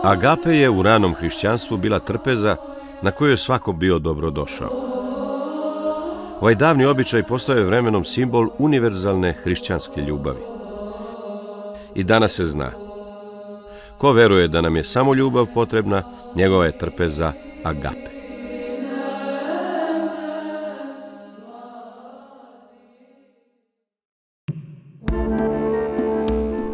Agape je u ranom hrišćanstvu bila trpeza na kojoj je svako bio dobrodošao. Ovaj davni običaj postao je vremenom simbol univerzalne hrišćanske ljubavi. I danas se zna. Ko veruje da nam je samo ljubav potrebna, njegova je trpeza agape.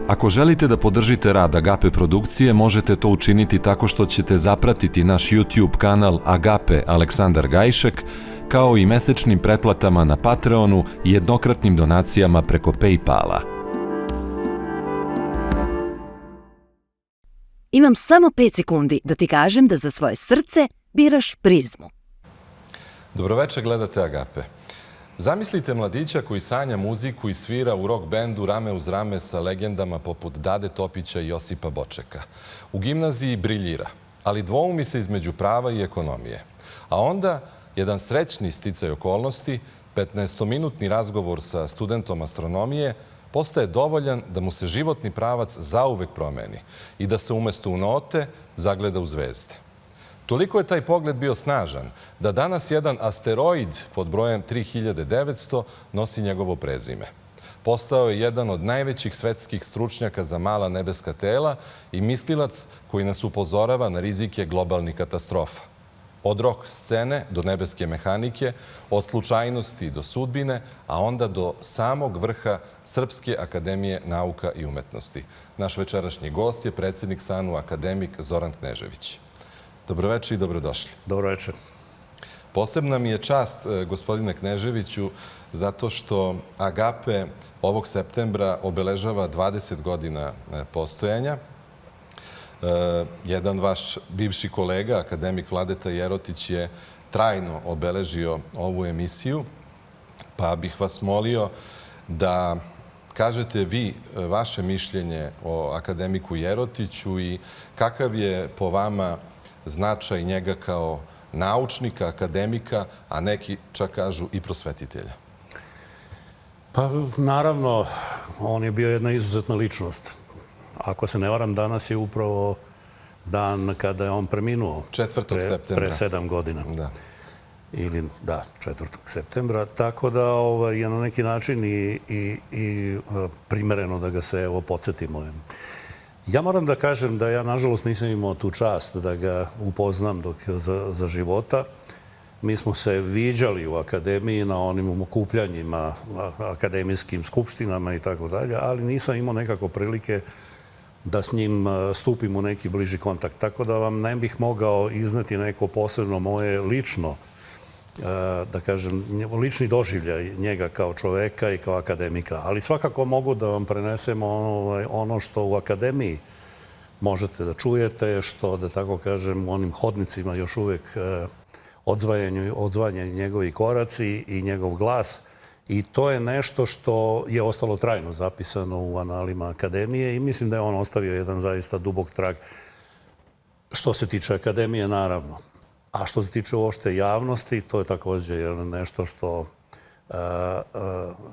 Ako želite da podržite rad Agape produkcije, možete to učiniti tako što ćete zapratiti naš YouTube kanal Agape Aleksandar Gajšek, kao i mesečnim pretplatama na Patreonu i jednokratnim donacijama preko PayPala. Imam samo 5 sekundi da ti kažem da za svoje srce biraš Prizmu. Dobroveče, gledate Agape. Zamislite mladića koji sanja muziku i svira u rock bendu rame uz rame sa legendama poput Dade Topića i Josipa Bočeka. U gimnaziji briljira, ali dvoumi se između prava i ekonomije. A onda jedan srećni sticaj okolnosti, 15-minutni razgovor sa studentom astronomije, postaje dovoljan da mu se životni pravac zauvek promeni i da se umesto u note zagleda u zvezde. Toliko je taj pogled bio snažan da danas jedan asteroid pod brojem 3900 nosi njegovo prezime. Postao je jedan od najvećih svetskih stručnjaka za mala nebeska tela i mislilac koji nas upozorava na rizike globalnih katastrofa. Od rock scene do nebeske mehanike, od slučajnosti do sudbine, a onda do samog vrha Srpske akademije nauka i umetnosti. Naš večerašnji gost je predsjednik SANU akademik Zoran Knežević. Dobroveče i dobrodošli. Dobroveče. Posebna mi je čast, gospodine Kneževiću, zato što Agape ovog septembra obeležava 20 godina postojanja. Jedan vaš bivši kolega, akademik Vladeta Jerotić, je trajno obeležio ovu emisiju, pa bih vas molio da kažete vi vaše mišljenje o akademiku Jerotiću i kakav je po vama značaj njega kao naučnika, akademika, a neki čak kažu i prosvetitelja. Pa naravno, on je bio jedna izuzetna ličnost. Ako se ne varam, danas je upravo dan kada je on preminuo. 4. septembra. Pre 7 godina. Da. Ili, da, 4. septembra. Tako da je na neki način i primereno da ga se podsjetimo. Ja moram da kažem da ja, nažalost, nisam imao tu čast da ga upoznam dok je za života. Mi smo se viđali u akademiji na onim okupljanjima, akademijskim skupštinama i tako dalje, ali nisam imao nekako prilike da s njim stupim u neki bliži kontakt. Tako da vam ne bih mogao izneti neko posebno moje lično, da kažem, lični doživljaj njega kao čoveka i kao akademika. Ali svakako mogu da vam prenesem ono što u akademiji možete da čujete, što, da tako kažem, u onim hodnicima još uvek odzvanjaju njegovi koraci i njegov glas. I to je nešto što je ostalo trajno zapisano u analima akademije i mislim da je on ostavio jedan zaista dubok trag što se tiče akademije, naravno. A što se tiče uopšte javnosti, to je također nešto što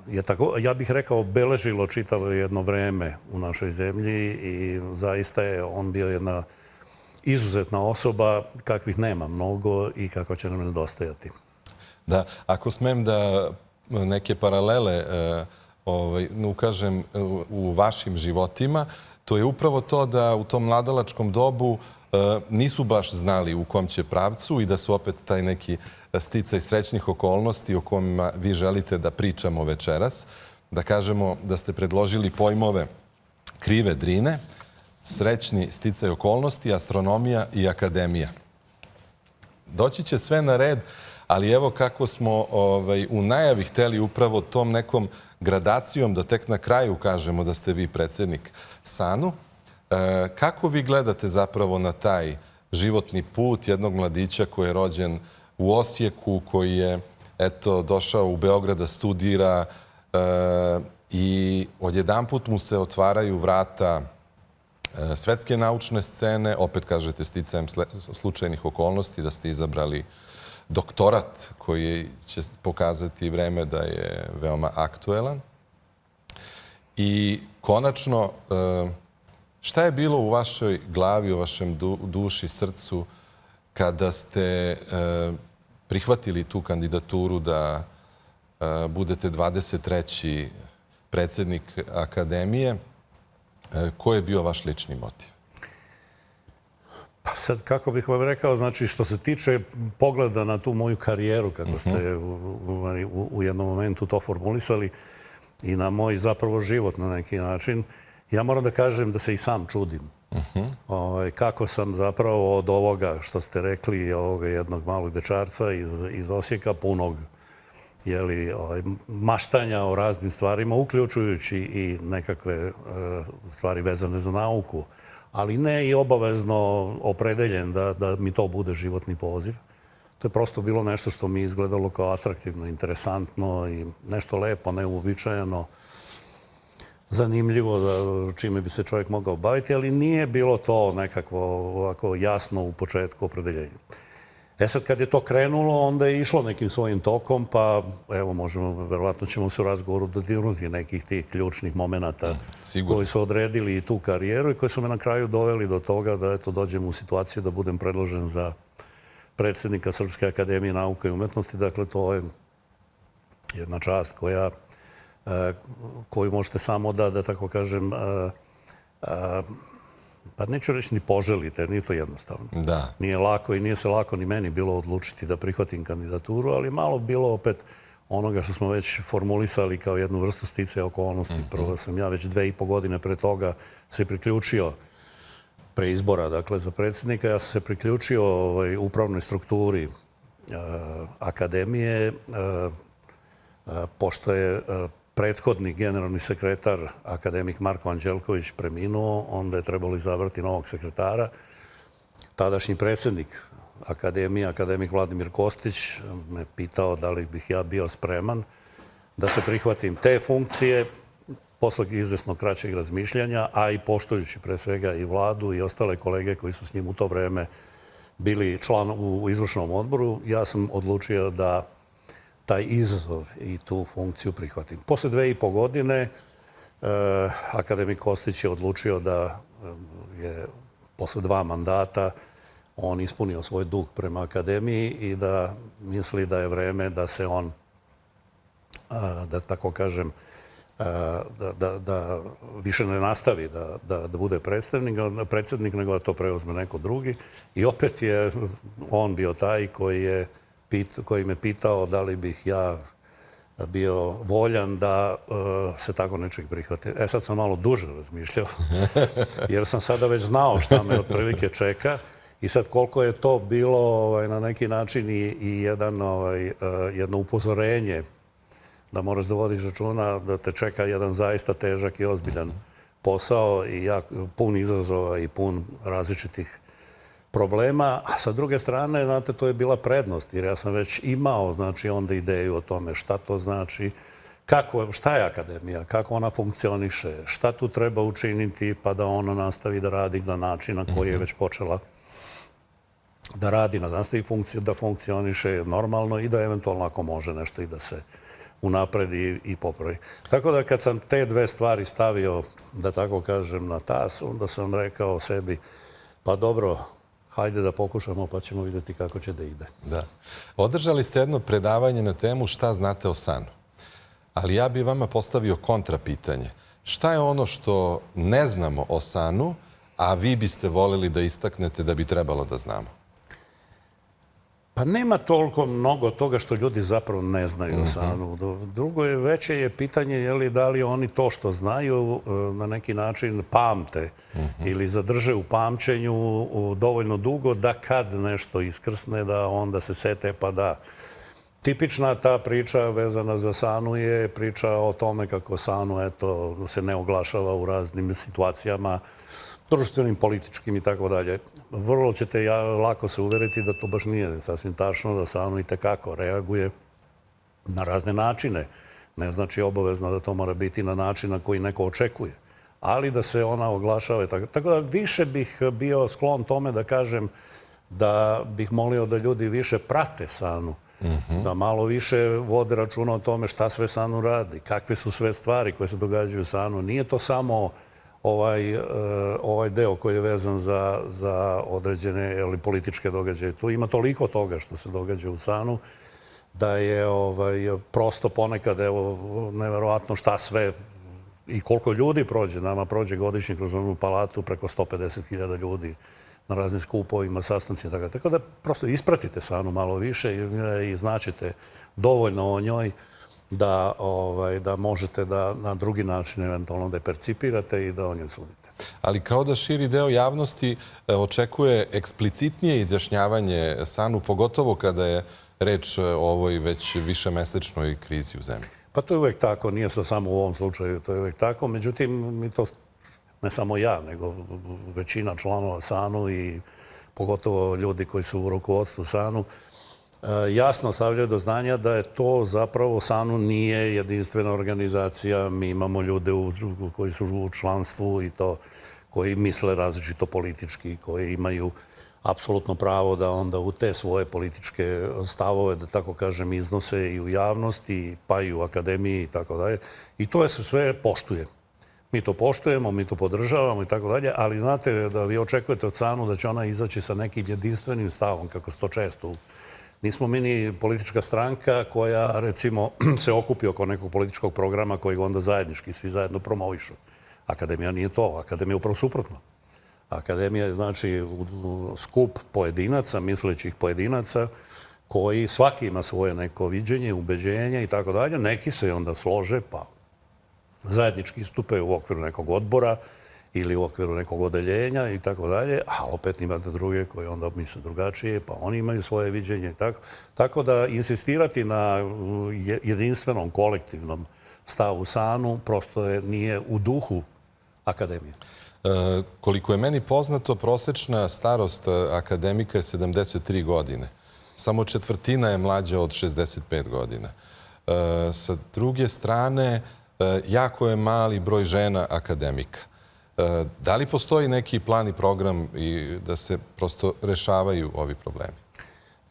je, ja bih rekao, obeležilo čitavo jedno vreme u našoj zemlji i zaista je on bio jedna izuzetna osoba kakvih nema mnogo i kakva će nam nedostajati. Da, ako smem da neke paralele ukažem u vašim životima, to je upravo to da u tom mladalačkom dobu nisu baš znali u kom će pravcu i da su opet taj neki sticaj srećnih okolnosti o kojima vi želite da pričamo večeras. Da kažemo da ste predložili pojmove krive Drine, srećni sticaj okolnosti, astronomija i akademija. Doći će sve na red, ali evo kako smo u najavi hteli upravo tom nekom gradacijom da tek na kraju kažemo da ste vi predsjednik SANU. Kako vi gledate zapravo na taj životni put jednog mladića koji je rođen u Osijeku, koji je došao u Beograd da studira i odjedanput mu se otvaraju vrata svetske naučne scene, opet kažete sticajem slučajnih okolnosti da ste izabrali doktorat koji će pokazati vreme da je veoma aktuelan. I konačno, Šta je bilo u vašoj glavi, u vašem duši, srcu, kada ste prihvatili tu kandidaturu da budete 23. predsjednik Akademije? Koji je bio vaš lični motiv? Pa sad, kako bih vam rekao, znači što se tiče pogleda na tu moju karijeru, kako ste u jednom momentu to formulisali, i na moj zapravo život na neki način, ja moram da kažem da se i sam čudim. Kako sam zapravo od ovoga što ste rekli, ovoga jednog malog dečarca iz Osijeka, punog maštanja o raznim stvarima, uključujući i nekakve stvari vezane za nauku, ali ne i obavezno opredeljen da mi to bude životni poziv. To je prosto bilo nešto što mi izgledalo kao atraktivno, interesantno i nešto lepo, neuobičajeno, zanimljivo, čime bi se čovjek mogao baviti, ali nije bilo to nekakvo ovako jasno u početku opredeljenja. Sad, kad je to krenulo, onda je išlo nekim svojim tokom, pa evo, verovatno ćemo se u razgovoru dodirnuti nekih tih ključnih momenata koji su odredili i tu karijeru i koji su me na kraju doveli do toga da dođem u situaciju da budem predložen za predsjednika Srpske akademije nauke i umetnosti. Dakle, to je jedna čast koju možete samo da tako kažem, pa neću reći ni poželite, jer nije to jednostavno. Nije lako i nije se lako ni meni bilo odlučiti da prihvatim kandidaturu, ali malo bilo opet onoga što smo već formulisali kao jednu vrstu sticaja okolnosti. Prvo sam ja već 2,5 godine pre toga se priključio pre izbora, dakle, za predsjednika. Ja sam se priključio upravnoj strukturi akademije, pošto je prethodni generalni sekretar, akademik Marko Anđelković, preminuo, onda je trebalo izabrati novog sekretara. Tadašnji predsjednik akademije, akademik Vladimir Kostić, me pitao da li bih ja bio spreman da se prihvatim te funkcije posle izvesnog kraćeg razmišljanja, a i poštujući pre svega i vladu i ostale kolege koji su s njim u to vreme bili član u izvršnom odboru. Ja sam odlučio da taj izazov i tu funkciju prihvatim. Posle 2,5 godine akademik Kostić je odlučio da je posle 2 mandata on ispunio svoj dug prema akademiji i da misli da je vreme da se on, da tako kažem, da više ne nastavi da bude predsjednik, nego da to preuzme neko drugi. I opet je on bio taj koji me pitao da li bih ja bio voljan da se tako nečeg prihvati. Sad sam malo duže razmišljao, jer sam sada već znao šta me otprilike čeka. I sad koliko je to bilo na neki način i jedno upozorenje da moraš da vodiš računa da te čeka jedan zaista težak i ozbiljan posao i pun izazova i pun različitih problema. A sa druge strane, znate, to je bila prednost, jer ja sam već imao, znači, onda ideju o tome šta to znači, šta je akademija, kako ona funkcioniše, šta tu treba učiniti pa da ona nastavi da radi na način na koji je već počela da radi, da nastavi da funkcioniše normalno i da eventualno ako može nešto i da se unapredi i popravi. Tako da kad sam te 2 stvari stavio, da tako kažem, na tas, onda sam rekao sebi, pa dobro, hajde da pokušamo pa ćemo vidjeti kako će da ide. Da. Održali ste jedno predavanje na temu šta znate o sanu. Ali ja bih vama postavio kontrapitanje. Šta je ono što ne znamo o sanu, a vi biste volili da istaknete da bi trebalo da znamo? Pa nema toliko mnogo toga što ljudi zapravo ne znaju o sanu. Drugo je, veće je pitanje da li oni to što znaju na neki način pamte ili zadrže u pamćenju dovoljno dugo da kad nešto iskrsne da onda se sete pa da. Tipična ta priča vezana za sanu je priča o tome kako sanu se ne oglašava u raznim situacijama, društvenim, političkim i tako dalje. Vrlo ćete lako se uveriti da to baš nije sasvim tačno, da sanu i tekako reaguje na razne načine. Ne znači obavezno da to mora biti na način na koji neko očekuje, ali da se ona oglašava. Tako da više bih bio sklon tome da kažem da bih molio da ljudi više prate sanu, da malo više vode računa o tome šta sve sanu radi, kakve su sve stvari koje se događaju u sanu. Nije to samo ovaj deo koji je vezan za određene političke događaje. Tu ima toliko toga što se događa u SANU da je prosto ponekad, neverovatno šta sve i koliko ljudi prođe. Nama prođe godišnje kroz onu palatu preko 150.000 ljudi na raznim skupovima, sastancima. Tako da prosto ispratite SANU malo više i značite dovoljno o njoj da možete da na drugi način eventualno da je percipirate i da o njoj sudite. Ali kao da širi deo javnosti očekuje eksplicitnije izjašnjavanje SANU, pogotovo kada je reč o ovoj već višemesečnoj krizi u zemlji. Pa to je uvek tako, nije samo u ovom slučaju, to je uvek tako. Međutim, mi to, ne samo ja, nego većina članova SANU i pogotovo ljudi koji su u rukovodstvu SANU, jasno stavljaju do znanja da je to zapravo SANU nije jedinstvena organizacija. Mi imamo ljude koji su u članstvu i to koji misle različito politički, koji imaju apsolutno pravo da onda u te svoje političke stavove, da tako kažem, iznose i u javnosti, pa i u akademiji i tako dalje. I to se sve poštuje. Mi to poštujemo, mi to podržavamo i tako dalje, ali znate da vi očekujete od SANU da će ona izaći sa nekim jedinstvenim stavom, kako se to često. Nismo mi ni politička stranka koja, recimo, se okupi oko nekog političkog programa kojeg onda zajednički svi zajedno promovišu. Akademija nije to. Akademija je upravo suprotno. Akademija je, znači, skup pojedinaca, mislećih pojedinaca, koji svaki ima svoje neko viđenje, ubeđenje i tako dalje. Neki se onda slože, pa zajednički istupe u okviru nekog odbora ili u okviru nekog odeljenja i tako dalje, a opet imate druge koji onda misle drugačije, pa oni imaju svoje viđenje i tako. Tako da insistirati na jedinstvenom, kolektivnom stavu SANU prosto nije u duhu akademije. Koliko je meni poznato, prosečna starost akademika je 73 godine. Samo četvrtina je mlađa od 65 godina. Sa druge strane, jako je mali broj žena akademika. Da li postoji neki plan i program i da se prosto rešavaju ovi problemi?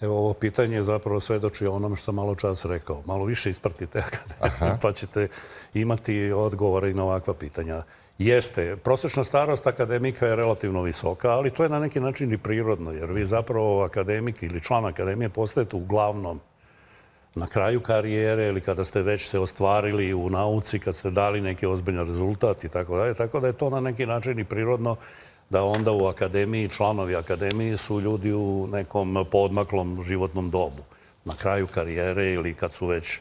Evo, ovo pitanje zapravo svedoči o onome što sam malo čas rekao. Malo više ispratite akademiju, pa ćete imati odgovore i na ovakva pitanja. Jeste, prosečna starost akademika je relativno visoka, ali to je na neki način i prirodno, jer vi zapravo akademik ili član akademije postajete uglavnom na kraju karijere ili kada ste već se ostvarili u nauci, kad ste dali neki ozbiljan rezultat i tako dalje. Tako da je to na neki način i prirodno da onda u akademiji, članovi akademije su ljudi u nekom poodmaklom životnom dobu. Na kraju karijere ili kad su već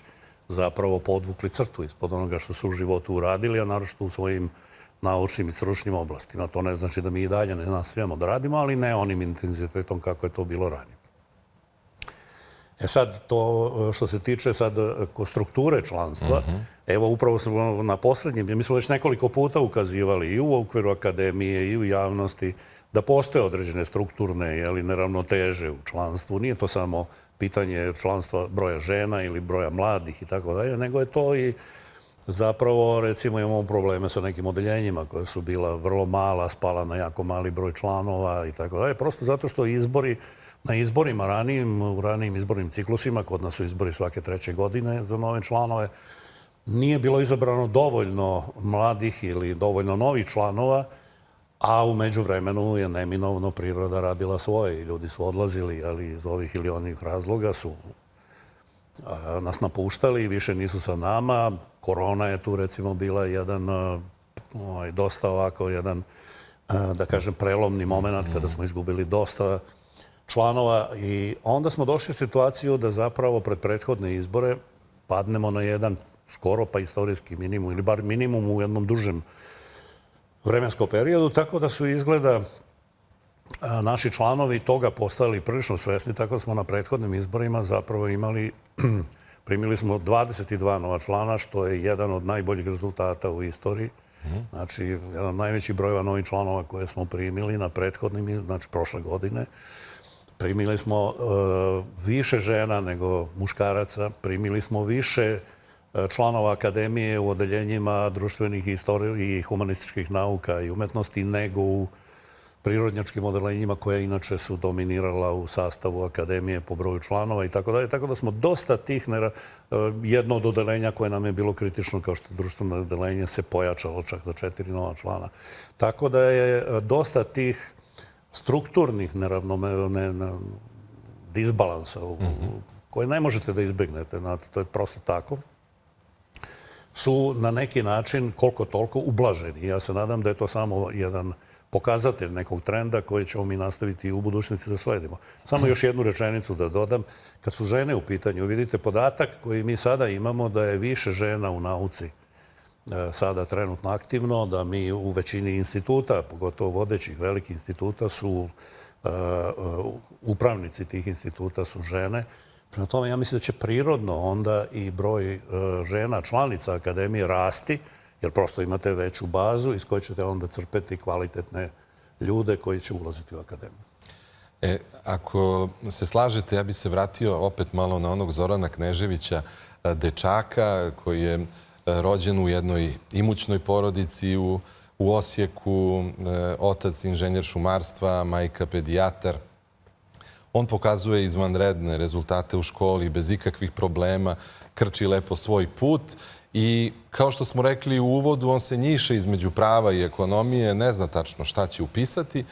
zapravo podvukli crtu ispod onoga što su u životu uradili, a naročito u svojim naučnim i stručnim oblastima. To ne znači da mi i dalje ne nastavljamo da radimo, ali ne onim intenzitetom kako je to bilo ranije. Sad, to što se tiče sad strukture članstva, evo upravo smo na poslednjem, mi smo već nekoliko puta ukazivali i u okviru akademije i u javnosti da postoje određene strukturne neravnoteže u članstvu. Nije to samo pitanje članstva broja žena ili broja mladih i tako dalje, nego je to i zapravo, recimo, imamo probleme sa nekim odeljenjima koja su bila vrlo mala, spala na jako mali broj članova i tako dalje. Prosto zato što na izborima u ranijim izbornim ciklusima, kod nas su izbori svake 3. godine za nove članove, nije bilo izabrano dovoljno mladih ili dovoljno novih članova, a u međuvremenu je neminovno priroda radila svoje i ljudi su odlazili, ali iz ovih ili onih razloga su nas napuštali i više nisu sa nama. Korona je tu, recimo, bila jedan dosta ovako, jedan, da kažem, prelomni moment kada smo izgubili dosta članova i onda smo došli u situaciju da zapravo pred prethodne izbore padnemo na jedan skoro pa istorijski minimum ili bar minimum u jednom dužem vremenskom periodu, tako da su izgleda naši članovi toga postali prilično svesni, tako da smo na prethodnim izborima zapravo primili smo 22 nova člana, što je jedan od najboljih rezultata u istoriji. Znači, jedan od najvećih brojeva novih članova koje smo primili na prethodnim, znači prošle godine. Primili smo više žena nego muškaraca, primili smo više članova akademije u odeljenjima društvenih i humanističkih nauka i umetnosti nego u prirodnjačkim odelenjima koja inače su dominirala u sastavu akademije po broju članova i tako dalje. Tako da smo dosta tih, jedno od odelenja koje nam je bilo kritično kao što je društveno odelenje se pojačalo čak za 4 nova člana. Tako da je dosta tih strukturnih disbalansa koje ne možete da izbegnete, znate, to je prosto tako, su na neki način koliko toliko ublaženi. Ja se nadam da je to samo jedan pokazatelj nekog trenda koji ćemo mi nastaviti i u budućnosti da sledimo. Samo još jednu rečenicu da dodam. Kad su žene u pitanju, vidite podatak koji mi sada imamo da je više žena u nauci sada trenutno aktivno, da mi u većini instituta, pogotovo vodećih velikih instituta, su upravnici tih instituta su žene. Prema tome, ja mislim da će prirodno onda i broj žena članica akademije rasti, jer prosto imate veću bazu iz koje ćete onda crpeti kvalitetne ljude koji će ulaziti u akademiju. Ako se slažete, ja bih se vratio opet malo na onog Zorana Kneževića, dečaka koji je rođen u jednoj imućnoj porodici u Osijeku, otac inženjer šumarstva, majka pedijatar. On pokazuje izvanredne rezultate u školi, bez ikakvih problema, krči lepo svoj put i kao što smo rekli u uvodu, on se njiše između prava i ekonomije, ne zna tačno šta će upisati.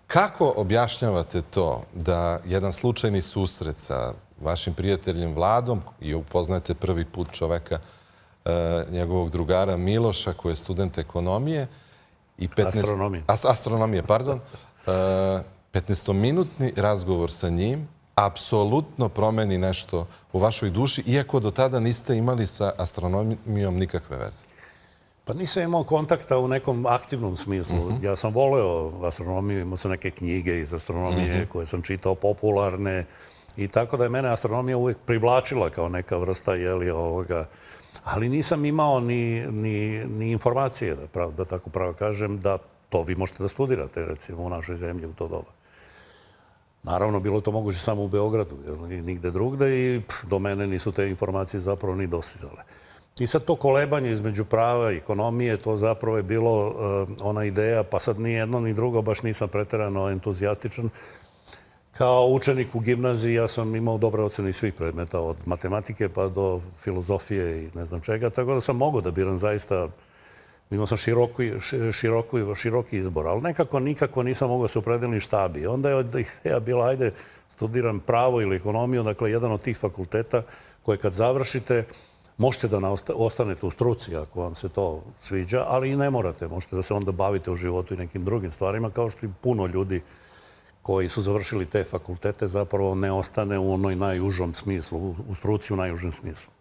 Kako objašnjavate to da jedan slučajni susret sa vašim prijateljem Vladom i upoznajete prvi put čoveka, njegovog drugara Miloša, koji je student ekonomije i astronomije, pardon, 15-minutni razgovor sa njim apsolutno promeni nešto u vašoj duši, iako do tada niste imali sa astronomijom nikakve veze? Pa nisam imao kontakta u nekom aktivnom smislu. Ja sam voleo astronomiju, imao sam neke knjige iz astronomije koje sam čitao, popularne, i tako da je mene astronomija uvijek privlačila kao neka vrsta ovoga. Ali nisam imao ni informacije, da tako pravo kažem, da to vi možete da studirate, recimo, u našoj zemlji u to doba. Naravno, bilo je to moguće samo u Beogradu, i nigde drugde, i do mene nisu te informacije zapravo ni dostizale. I sad to kolebanje između prava i ekonomije, to zapravo je bilo ona ideja, pa sad ni jedno ni drugo, baš nisam preterano entuzijastičan. Kao učenik u gimnaziji ja sam imao dobre ocene iz svih predmeta, od matematike pa do filozofije i ne znam čega, tako da sam mogao da biram zaista, imao sam široki izbor, ali nekako nikako nisam mogao se opredeliti šta bi. Onda je ideja bila, ajde, studiram pravo ili ekonomiju, dakle, jedan od tih fakulteta koje kad završite, možete da ostanete u struci ako vam se to sviđa, ali i ne morate. Možete da se onda bavite u životu i nekim drugim stvarima, kao što i puno ljudi koji su završili te fakultete zapravo ne ostane u onoj najužom smislu, u struci u najužem smislu.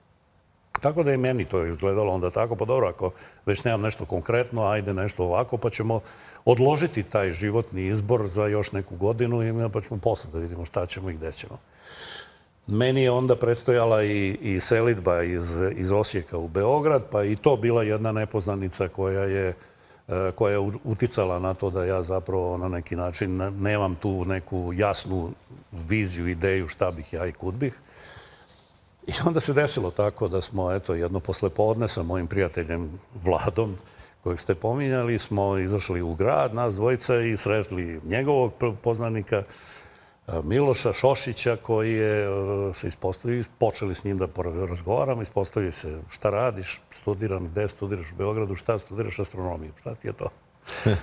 Tako da je meni to izgledalo onda tako, pa dobro, ako već nemam nešto konkretno, ajde nešto ovako, pa ćemo odložiti taj životni izbor za još neku godinu, pa ćemo posle da vidimo šta ćemo i gde ćemo. Meni je onda predstojala i selidba iz Osijeka u Beograd, pa i to bila jedna nepoznanica koja je uticala na to da ja zapravo na neki način nemam tu neku jasnu viziju, ideju šta bih ja i kud bih. I onda se desilo tako da smo, eto, jedno poslepodne sa mojim prijateljem Vladom, kojeg ste pominjali, smo izašli u grad, nas dvojica, i sretli njegovog poznanika, Miloša Šošića, koji je se ispostavio, počeli s njim da razgovaramo, ispostavio se šta radiš, studiram, gde studiraš u Beogradu, šta studiraš, astronomiju, šta ti je to?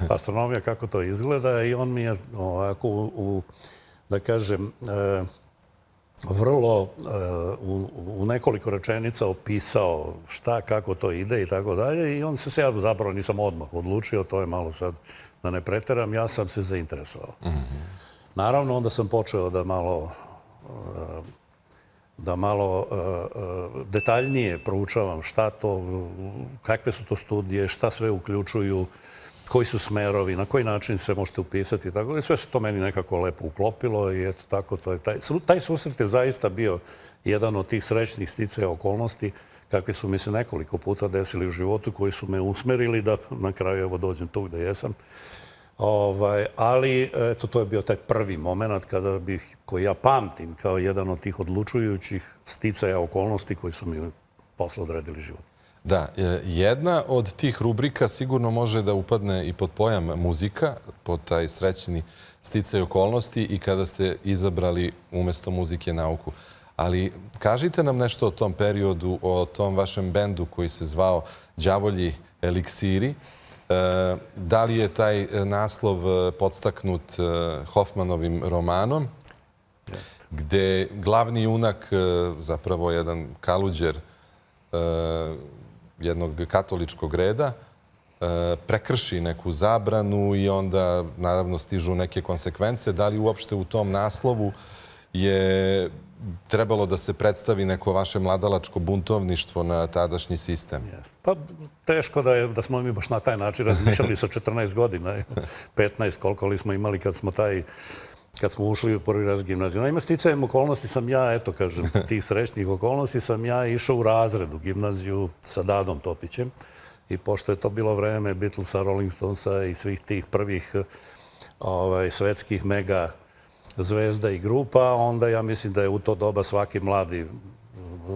Astronomija, kako to izgleda, i on mi je ovako, da kažem, vrlo u nekoliko rečenica opisao šta, kako to ide i tako dalje, i on se ja zapravo nisam odmah odlučio, to je malo sad, da ne preteram, ja sam se zainteresovao. Naravno, onda sam počeo da malo detaljnije proučavam šta to, kakve su to studije, šta sve uključuju, koji su smerovi, na koji način se možete upisati i tako. I sve se to meni nekako lepo uklopilo i eto tako, taj susret je zaista bio jedan od tih srećnih sticaja okolnosti kakvi su mi se nekoliko puta desili u životu, koji su me usmerili da na kraju evo dođem tu gde jesam. Ali, eto, to je bio taj prvi moment koji ja pamtim kao jedan od tih odlučujućih sticaja okolnosti koji su mi posle odredili život. Da, jedna od tih rubrika sigurno može da upadne i pod pojam muzika, pod taj srećni sticaj okolnosti i kada ste izabrali umesto muzike nauku. Ali kažite nam nešto o tom periodu, o tom vašem bendu koji se zvao Đavolji eliksiri. Da li je taj naslov podstaknut Hofmanovim romanom, gde glavni junak, zapravo jedan kaluđer jednog katoličkog reda, prekrši neku zabranu i onda naravno stižu neke konsekvence. Da li uopšte u tom naslovu je trebalo da se predstavi neko vaše mladalačko buntovništvo na tadašnji sistem? Pa teško da smo mi baš na taj način razmišljali sa 14 godina, 15 koliko li smo imali kad smo ušli u prvi raz gimnaziju. Naime, sticajem okolnosti sam ja, eto kažem, tih srećnih okolnosti sam ja išao u razred u gimnaziju sa Dadom Topićem. I pošto je to bilo vreme Beatlesa, Rolling Stonesa i svih tih prvih svetskih mega zvezda i grupa, onda ja mislim da je u to doba svaki mladi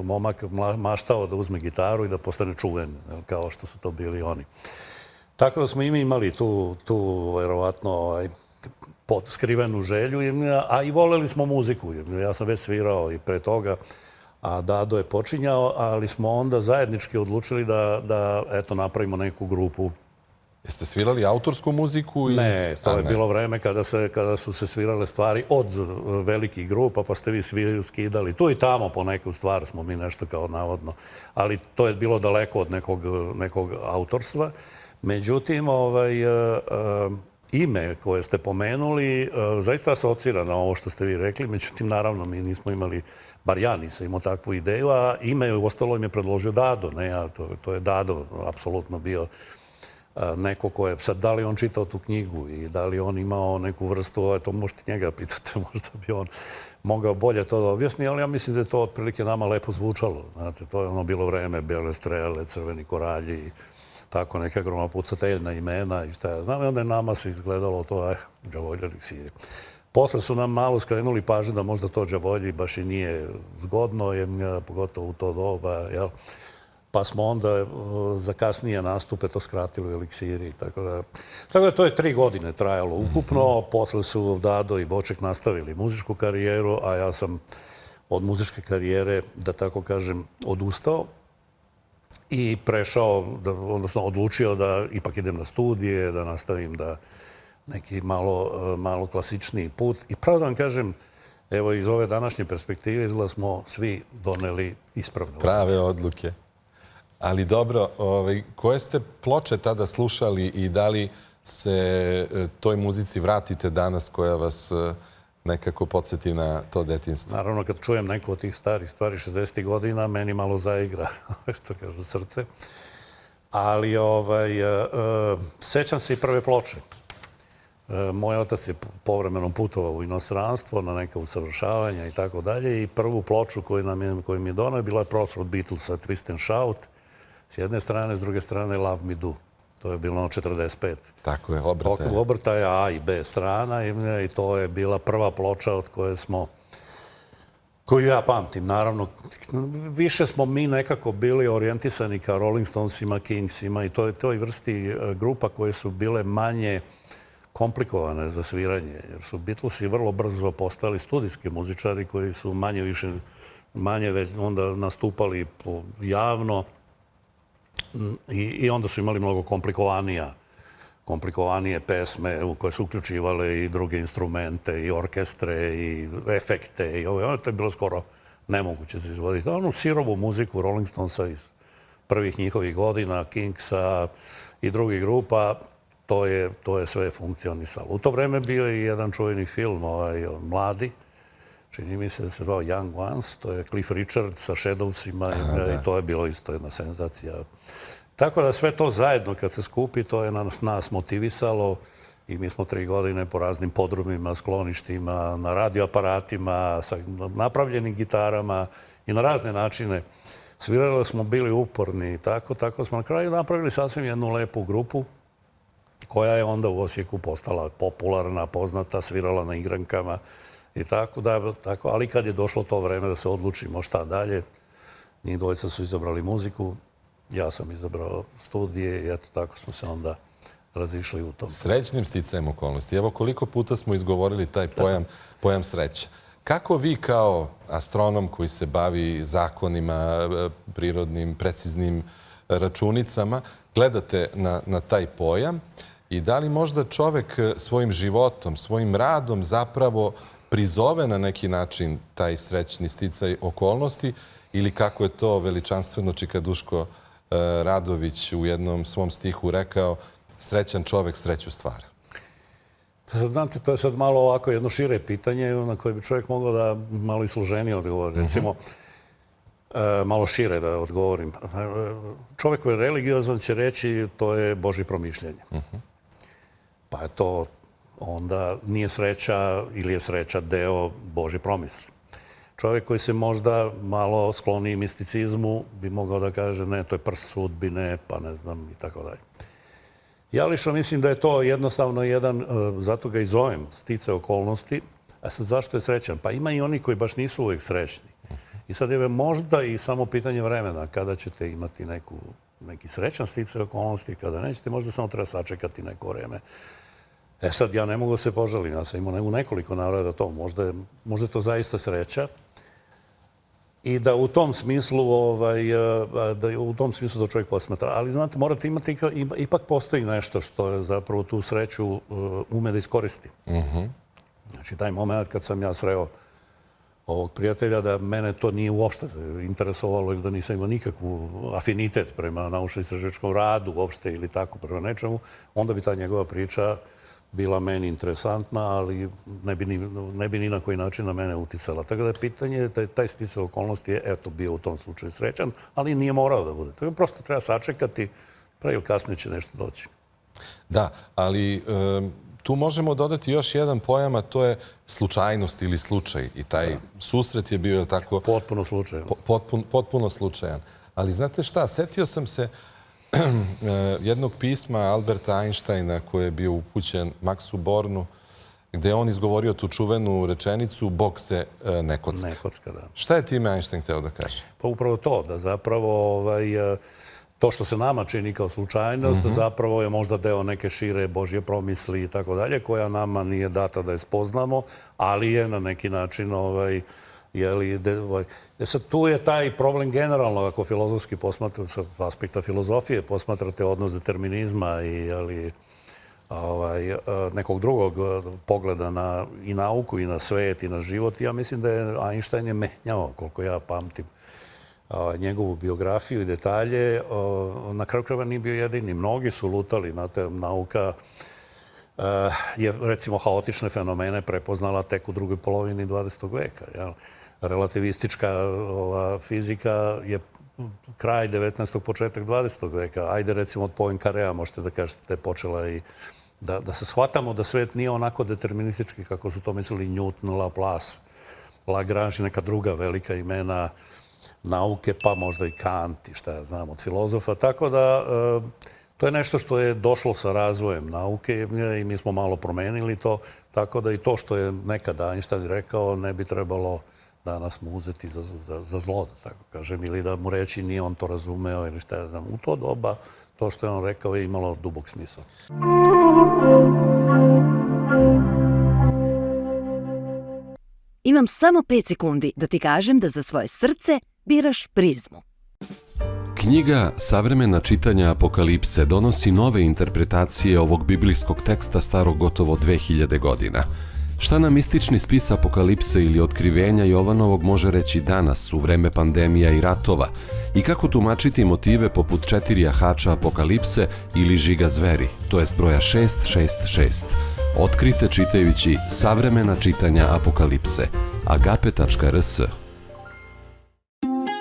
momak maštao da uzme gitaru i da postane čuven, kao što su to bili oni. Tako da smo i mi imali tu verovatno skrivenu želju, a i voleli smo muziku. Ja sam već svirao i pre toga, a Dado je počinjao, ali smo onda zajednički odlučili da eto, napravimo neku grupu. Jeste svirali autorsku muziku? Ne, to je bilo vreme kada su se svirale stvari od velikih grupa, pa ste vi svi skidali. Tu i tamo po neku stvar smo mi nešto kao navodno, ali to je bilo daleko od nekog autorstva. Međutim, ime koje ste pomenuli zaista asocira na ovo što ste vi rekli, međutim, naravno, mi nismo imali, bar ja nisam imao takvu ideju, a ime u ostalo im je predložio Dado, ne ja, to je Dado apsolutno bio neko ko je, sad da li on čitao tu knjigu i da li on imao neku vrstu, to možete njega pitati, možda bi on mogao bolje to da objasni, ali ja mislim da je to otprilike nama lepo zvučalo. Znate, to je ono bilo vreme, Bele strele, Crveni koralji, tako neka gromopucateljna imena i šta ja znam. I onda je nama se izgledalo to, Đavolji eliksiri. Posle su nam malo skrenuli pažnju da možda to Đavolji baš i nije zgodno, pogotovo u to doba, jel? Pa smo onda za kasnije nastupe to skratili u eliksiri. Tako da to je 3 godine trajalo ukupno. Posle su Dado i Boček nastavili muzičku karijeru, a ja sam od muzičke karijere, da tako kažem, odustao i prešao, odnosno odlučio da ipak idem na studije, da nastavim da neki malo klasičniji put. I pravo da vam kažem, evo iz ove današnje perspektive izgleda smo svi doneli ispravne prave odluke. Ali dobro, koje ste ploče tada slušali i da li se toj muzici vratite danas koja vas nekako podsjeti na to detinjstvo? Naravno, kad čujem neko od tih starih stvari 60. godina, meni malo zaigra, što kažu, srce. Ali sećam se i prve ploče. Moj otac je povremeno putovao u inostranstvo na neka usavršavanja i tako dalje i prvu ploču koju mi je donao je bila ploča od Beatlesa, Twist and Shout, s jedne strane, s druge strane Love Me Do. To je bilo 45. Tako je, obrtaja. Obrtaja A i B strana i to je bila prva ploča od koju ja pamtim. Naravno, više smo mi nekako bili orijentisani ka Rolling Stonesima, Kingsima i toj vrsti grupa koje su bile manje komplikovane za sviranje, jer su Beatlesi vrlo brzo postali studijski muzičari koji su manje već onda nastupali javno i onda su imali mnogo komplikovanije pesme u koje su uključivale i druge instrumente, i orkestre, i efekte. To je bilo skoro nemoguće se izvoditi. Onu sirovu muziku Rolling Stonesa iz prvih njihovih godina, Kingsa i drugih grupa, to je sve funkcionisalo. U to vreme bio je jedan čuveni film, mladi, čini mi se da se zvao Young Ones, to je Cliff Richard sa Shadowsima i to je bilo isto jedna senzacija. Tako da sve to zajedno kad se skupi, to je nas motivisalo i mi smo 3 godine po raznim podrumima, skloništima, na radioaparatima, sa napravljenim gitarama i na razne načine svirali smo, bili uporni i tako smo na kraju napravili sasvim jednu lepu grupu koja je onda u Osijeku postala popularna, poznata, svirala na igrankama i tako, ali kad je došlo to vreme da se odlučimo šta dalje, njih dvojica su izabrali muziku, Ja sam izabrao studije i eto tako smo se onda razišli u tom. Srećnim sticajem okolnosti. Evo koliko puta smo izgovorili taj pojam sreća. Kako vi kao astronom koji se bavi zakonima, prirodnim, preciznim računicama, gledate na taj pojam i da li možda čovek svojim životom, svojim radom zapravo prizove na neki način taj srećni sticaj okolnosti ili kako je to veličanstveno Čika Duško Radović u jednom svom stihu rekao, srećan čovek sreću stvara? Znate, to je sad malo ovako jedno šire pitanje na koje bi čovjek mogao da malo i složenije odgovori. Recimo, malo šire da odgovorim. Čovjek koji je religiozan će reći to je Božje promišljanje. Pa je to onda nije sreća ili je sreća deo Božje promisli. Čovjek koji se možda malo skloni misticizmu bi mogao da kaže ne, to je prst sudbine, pa ne znam i tako dalje. Ja lično mislim da je to jednostavno jedan, zato ga i zovem, sticaj okolnosti. A sad zašto je srećan? Pa ima i oni koji baš nisu uvijek srećni. I sad je možda i samo pitanje vremena kada ćete imati neki srećan sticaj okolnosti, kada nećete, možda samo treba sačekati neko vreme. E sad, ja ne mogu se požaliti, ja sam imao u nekoliko navrata to, možda je to zaista sreća. I da u tom smislu, da čovjek posmatra. Ali, znate, morate imati, ipak postoji nešto što je zapravo tu sreću ume da iskoristi. Znači, taj moment kad sam ja sreo ovog prijatelja, da mene to nije uopšte interesovalo ili da nisam imao nikakvu afinitet prema naučno-istraživačkom radu uopšte ili tako prema nečemu, onda bi ta njegova priča bila meni interesantna, ali ne bi ni na koji način na mene uticala. Tako da je pitanje da taj sticaj okolnosti je, eto, bio u tom slučaju srećan, ali nije morao da bude. Tako da prosto treba sačekati, pre ili kasnije će nešto doći. Da, ali tu možemo dodati još jedan pojam, a to je slučajnost ili slučaj. I taj susret je bio, je li tako? Potpuno slučajan. Potpuno slučajan. Ali znate šta, setio sam se jednog pisma Alberta Einsteina koji je bio upućen Maxu Bornu, gde je on izgovorio tu čuvenu rečenicu Bog se ne kocka. Ne kocka, da. Šta je time Einstein hteo da kaže? Pa upravo to, da zapravo to što se nama čini kao slučajnost, zapravo je možda deo neke šire Božje promisli i tako dalje, koja nama nije data da je spoznamo, ali je na neki način sad, tu je taj problem generalno, ako filozofski posmatrate, sa aspekta filozofije, posmatrate odnos determinizma i nekog drugog pogleda na i nauku, i na svet, i na život. Ja mislim da je Einstein je menjao, koliko ja pamtim, njegovu biografiju i detalje. Na kraju krajeva nije bio jedini. Mnogi su lutali. Znate, nauka je, recimo, haotične fenomene prepoznala tek u drugoj polovini 20. veka. Relativistička fizika je kraj 19. početak 20. veka. Ajde, recimo, od Poincarea možete da kažete da je počela i da se shvatamo da svet nije onako deterministički kako su to mislili Newton, Laplace, Lagrange i neka druga velika imena nauke, pa možda i Kant i šta ja znam od filozofa. Tako da to je nešto što je došlo sa razvojem nauke i mi smo malo promenili to. Tako da i to što je nekada Einstein rekao ne bi trebalo danas mu uzeti za zlo, da tako kažem, ili da mu reći nije on to razumeo ili šta ja znam. U to doba to što je on rekao je imalo dubok smisao. Imam samo 5 sekundi da ti kažem da za svoje srce biraš prizmu. Knjiga Savremena čitanja Apokalipse donosi nove interpretacije ovog biblijskog teksta starog gotovo 2000 godina. Šta nam mistični spis Apokalipse ili otkrivenja Jovanovog može reći danas u vreme pandemija i ratova i kako tumačiti motive poput 4 jahača Apokalipse ili žiga zveri, to jest broja 666. Otkrite čitajući Savremena čitanja Apokalipse. agape.rs.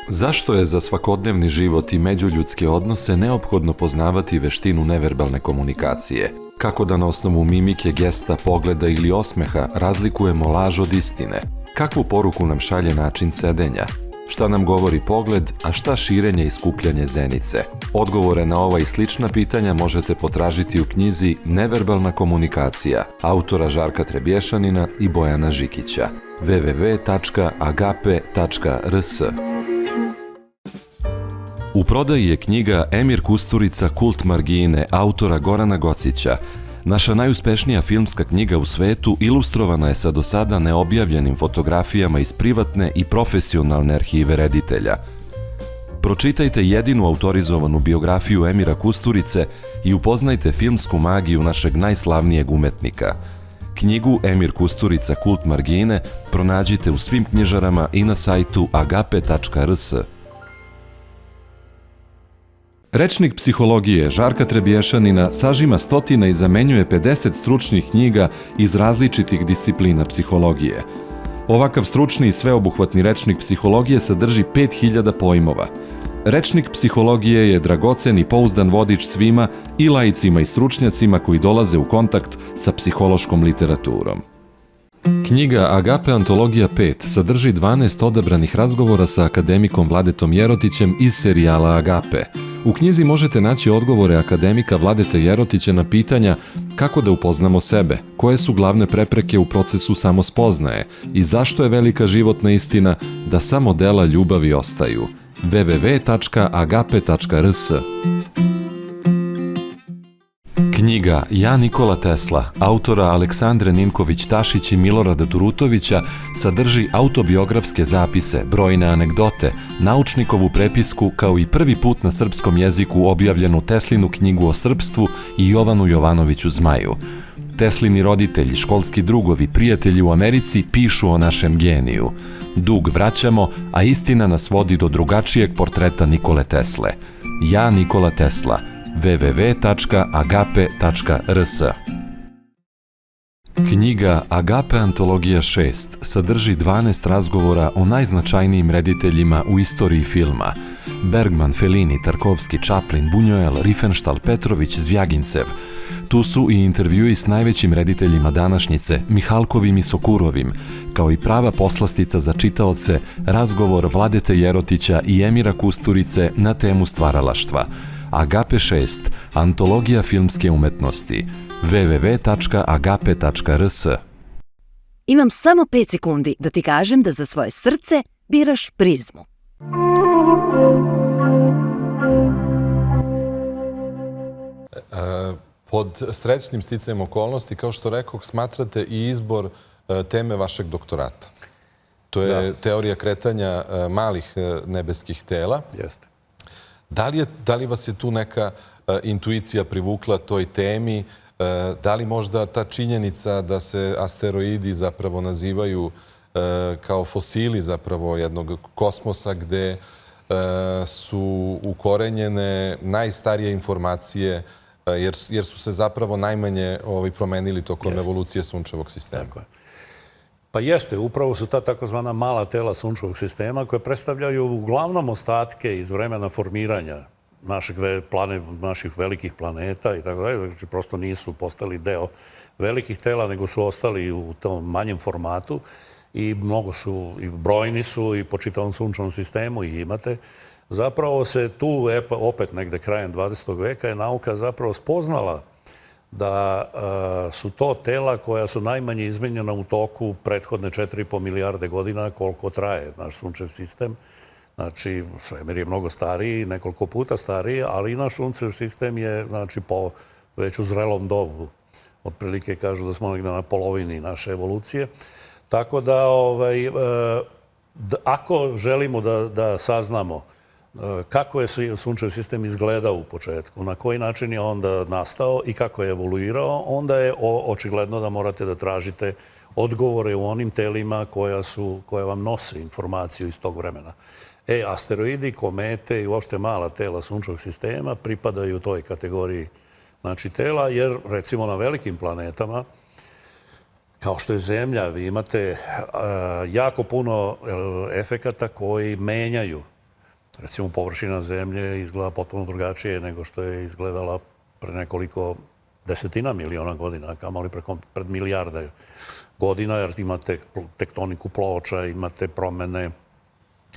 Zašto je za svakodnevni život i međuljudske odnose neophodno poznavati veštinu neverbalne komunikacije? Kako da na osnovu mimike, gesta, pogleda ili osmeha razlikujemo laž od istine? Kakvu poruku nam šalje način sedenja? Šta nam govori pogled, a šta širenje i skupljanje zenice? Odgovore na ova i slična pitanja možete potražiti u knjizi Neverbalna komunikacija autora Žarka Trebješanina i Bojana Žikića. www.agape.rs. U prodaji je knjiga Emir Kusturica Kult margine autora Gorana Gocića. Naša najuspešnija filmska knjiga u svetu ilustrovana je sa do sada neobjavljenim fotografijama iz privatne i profesionalne arhive reditelja. Pročitajte jedinu autorizovanu biografiju Emira Kusturice i upoznajte filmsku magiju našeg najslavnijeg umetnika. Knjigu Emir Kusturica Kult margine pronađite u svim knjižarama i na sajtu agape.rs. Rečnik psihologije Žarka Trebješanina sažima stotina i zamenjuje 50 stručnih knjiga iz različitih disciplina psihologije. Ovakav stručni i sveobuhvatni rečnik psihologije sadrži 5000 pojmova. Rečnik psihologije je dragocen i pouzdan vodič svima i laicima i stručnjacima koji dolaze u kontakt sa psihološkom literaturom. Knjiga Agape Antologija 5 sadrži 12 odabranih razgovora sa akademikom Vladetom Jerotićem iz serijala Agape. U knjizi možete naći odgovore akademika Vladeta Jerotića na pitanja kako da upoznamo sebe, koje su glavne prepreke u procesu samospoznaje i zašto je velika životna istina da samo dela ljubavi ostaju. www.agape.rs. Knjiga Ja Nikola Tesla, autora Aleksandre Ninković-Tašić i Milorada Durutovića, sadrži autobiografske zapise, brojne anegdote, naučnikovu prepisku kao i prvi put na srpskom jeziku objavljenu Teslinu knjigu o srpstvu i Jovanu Jovanoviću Zmaju. Teslini roditelji, školski drugovi, prijatelji u Americi pišu o našem geniju. Dug vraćamo, a istina nas vodi do drugačijeg portreta Nikole Tesle. Ja Nikola Tesla. www.agape.rs. Knjiga Agape Antologija 6 sadrži 12 razgovora o najznačajnijim rediteljima u istoriji filma. Bergman, Fellini, Tarkovski, Chaplin, Buñuel, Riefenstahl, Petrović, Zvjagincev. Tu su i intervjui s najvećim rediteljima današnjice, Mihalkovim i Sokurovim, kao i prava poslastica za čitaoce, razgovor Vladete Jerotića i Emira Kusturice na temu stvaralaštva. Agape 6, Antologija filmske umetnosti. www.agape.rs. Imam samo 5 sekundi da ti kažem da za svoje srce biraš Prizmu. Pod srećnim sticajem okolnosti, kao što rekoh, smatrate i izbor teme vašeg doktorata. To je teorija kretanja malih nebeskih tela. Jeste. Da li vas je tu neka intuicija privukla toj temi? Da li možda ta činjenica da se asteroidi zapravo nazivaju kao fosili zapravo jednog kosmosa gde su ukorenjene najstarije informacije jer su se zapravo najmanje promenili tokom evolucije sunčevog sistema? Tako je. Pa jeste, upravo su ta takozvana mala tela sunčevog sistema koje predstavljaju uglavnom ostatke iz vremena formiranja naših velikih planeta i tako dalje. Znači, prosto nisu postali deo velikih tela, nego su ostali u tom manjem formatu i mnogo su, i brojni su i po čitavom sunčevom sistemu i imate. Zapravo se tu, opet negde krajem 20. veka, je nauka zapravo spoznala da su to tela koja su najmanje izmenjena u toku prethodne 4,5 milijarde godina koliko traje naš sunčev sistem. Znači, svemir je mnogo stariji, nekoliko puta stariji, ali i naš sunčev sistem je već u zrelom dobu. Otprilike kažu da smo negde na polovini naše evolucije. Tako da, ako želimo da saznamo kako je sunčev sistem izgledao u početku, na koji način je onda nastao i kako je evoluirao, onda je očigledno da morate da tražite odgovore u onim telima koja vam nose informaciju iz tog vremena. Asteroidi, komete i uopšte mala tela sunčevog sistema pripadaju toj kategoriji tela, jer recimo na velikim planetama, kao što je Zemlja, vi imate jako puno efekata koji menjaju. Recimo, površina Zemlje izgleda potpuno drugačije nego što je izgledala pre nekoliko desetina miliona godina, kamoli pred milijarde godina, jer imate tektoniku ploča, imate promene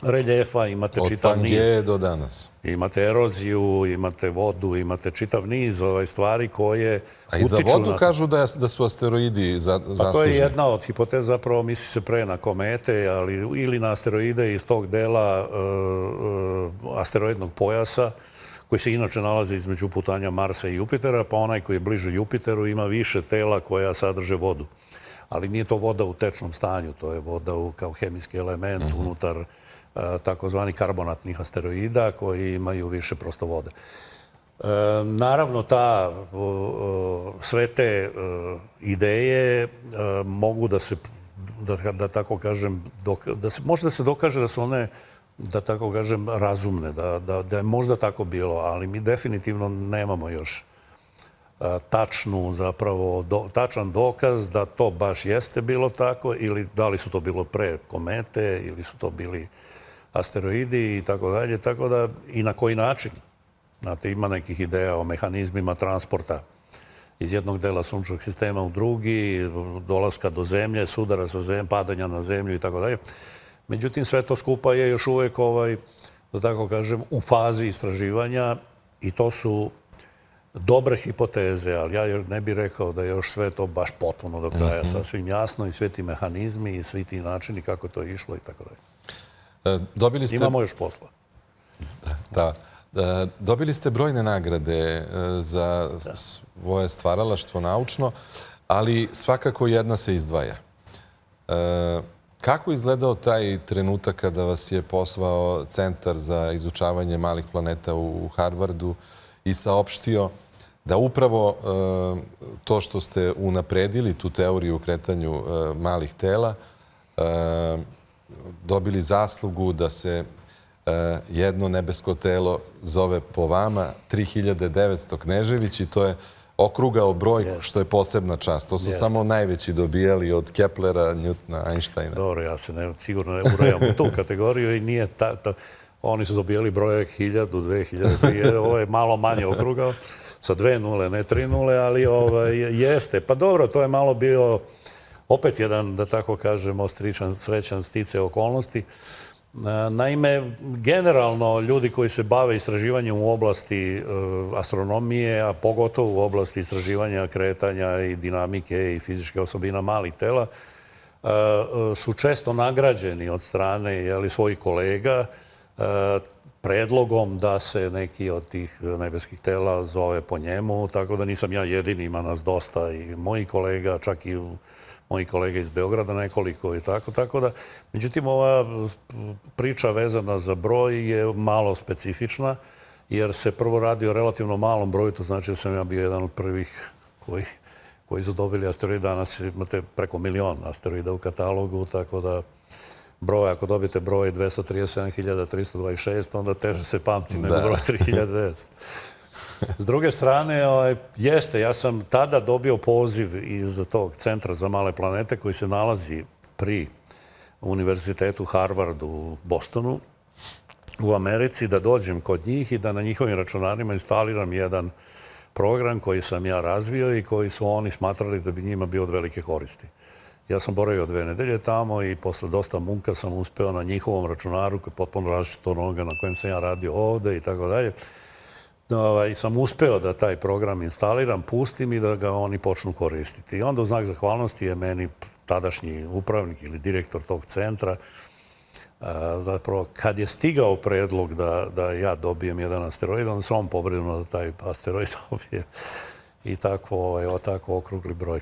reljefa, imate Od čitav niz. Pangeje do danas. Imate eroziju, imate vodu, imate čitav niz stvari koje A i za utiču vodu na... kažu da su asteroidi zaslužni. Pa to je jedna od hipoteza, zapravo misli se pre na komete, ali ili na asteroide iz tog dela asteroidnog pojasa, koji se inače nalazi između putanja Marsa i Jupitera, pa onaj koji je bliže Jupiteru ima više tela koja sadrže vodu. Ali nije to voda u tečnom stanju, to je voda kao hemijski element unutar takozvani karbonatnih asteroida koji imaju više prosto vode. Naravno, sve te ideje mogu da se, da tako kažem, može da se dokaže da su one, da tako kažem, razumne, da je možda tako bilo, ali mi definitivno nemamo još tačan dokaz da to baš jeste bilo tako ili da li su to bilo pre komete ili su to bili asteroidi i tako dalje, tako da i na koji način. Znate, ima nekih ideja o mehanizmima transporta iz jednog dela sunčevog sistema u drugi, dolaska do zemlje, sudara sa zemlje, padanja na zemlju i tako dalje. Međutim, sve to skupa je još uvek, da tako kažem, u fazi istraživanja i to su dobre hipoteze, ali ja ne bih rekao da je još sve to baš potpuno do kraja sasvim jasno i sve ti mehanizmi i svi ti načini kako to je išlo i tako dalje. Imamo još posla. Da. Dobili ste brojne nagrade za svoje stvaralaštvo naučno, ali svakako jedna se izdvaja. Kako je izgledao taj trenutak kada vas je pozvao Centar za izučavanje malih planeta u Harvardu i saopštio da upravo to što ste unapredili tu teoriju o kretanju malih tela, dobili zaslugu da se jedno nebesko telo zove po vama 3900 Knežević i to je okrugao broj, što je posebna čast. To su samo najveći dobijali od Keplera, Newtona, Einsteina. Dobro, ja se sigurno ne urajam u tu kategoriju i nije oni su dobijali broje 1000, 2000, 3000, ovo je malo manje okrugao, sa 2 nule, ne 3 nule, ali jeste. Pa dobro, to je malo bio opet jedan, da tako kažemo, srećan stice okolnosti. Naime, generalno ljudi koji se bave istraživanjem u oblasti astronomije, a pogotovo u oblasti istraživanja kretanja i dinamike i fizičke osobina malih tela, su često nagrađeni od strane svojih kolega predlogom da se neki od tih nebeskih tela zove po njemu, tako da nisam ja jedini, ima nas dosta i mojih kolega, čak i moji kolega iz Beograda nekoliko i tako da. Međutim, ova priča vezana za broj je malo specifična, jer se prvo radi o relativno malom broju, to znači da sam ja bio jedan od prvih koji su dobili asteroide. Danas imate preko 1.000.000 asteroida u katalogu, tako da broj, ako dobijete broj 237.326, onda teže se pamti nego broj 3.900. S druge strane, jeste, ja sam tada dobio poziv iz tog Centra za male planete koji se nalazi pri Univerzitetu Harvard u Bostonu, u Americi, da dođem kod njih i da na njihovim računarima instaliram jedan program koji sam ja razvio i koji su oni smatrali da bi njima bio od velike koristi. Ja sam boravio 2 nedelje tamo i posle dosta munka sam uspeo na njihovom računaru, koji je potpuno različit od onoga na kojem sam ja radio ovde i tako dalje, sam uspeo da taj program instaliram, pustim i da ga oni počnu koristiti. I onda u znak zahvalnosti je meni tadašnji upravnik ili direktor tog centra, zapravo kad je stigao predlog da ja dobijem jedan asteroid, onda sam on pobrinuo da taj asteroid dobije i tako okrugli broj.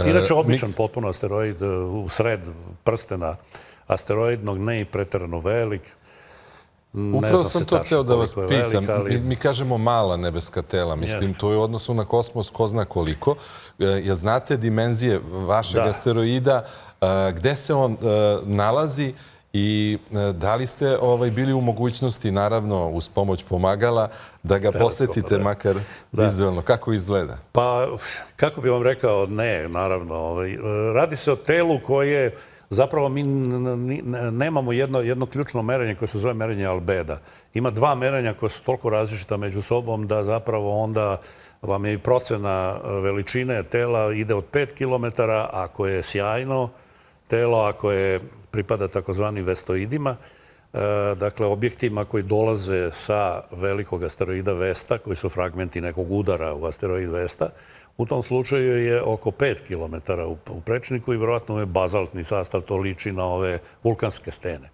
Inače, običan potpuno asteroid u sred prstena asteroidnog, ne i preterano velik. Upravo sam to hteo da vas pitam. Mi kažemo mala nebeska tela. Mislim, to je u odnosu na kosmos ko zna koliko. Jel znate dimenzije vašeg asteroida, gde se on nalazi i da li ste bili u mogućnosti, naravno, uz pomoć pomagala, da ga posetite makar vizualno? Kako izgleda? Pa, kako bih vam rekao, ne, naravno. Radi se o telu koje zapravo mi nemamo jedno ključno merenje koje se zove merenje albeda. Ima 2 merenja koja su toliko različita među sobom da zapravo onda vam je i procena veličine tela ide od 5 km, ako je sjajno telo, ako je pripada takozvanim vestoidima, dakle, objektima koji dolaze sa velikog asteroida Vesta, koji su fragmenti nekog udara u asteroid Vesta. U tom slučaju je oko 5 km u prečniku i vjerojatno je bazaltni sastav, to liči na ove vulkanske stene.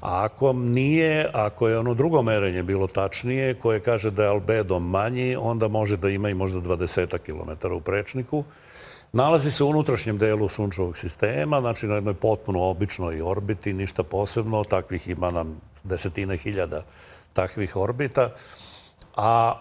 A ako nije, ako je ono drugo merenje bilo tačnije, koje kaže da je albedo manji, onda može da ima i možda 20 km u prečniku. Nalazi se u unutrašnjem delu sunčevog sistema, znači na jednoj potpuno običnoj orbiti, ništa posebno, takvih ima nam desetine hiljada takvih orbita, a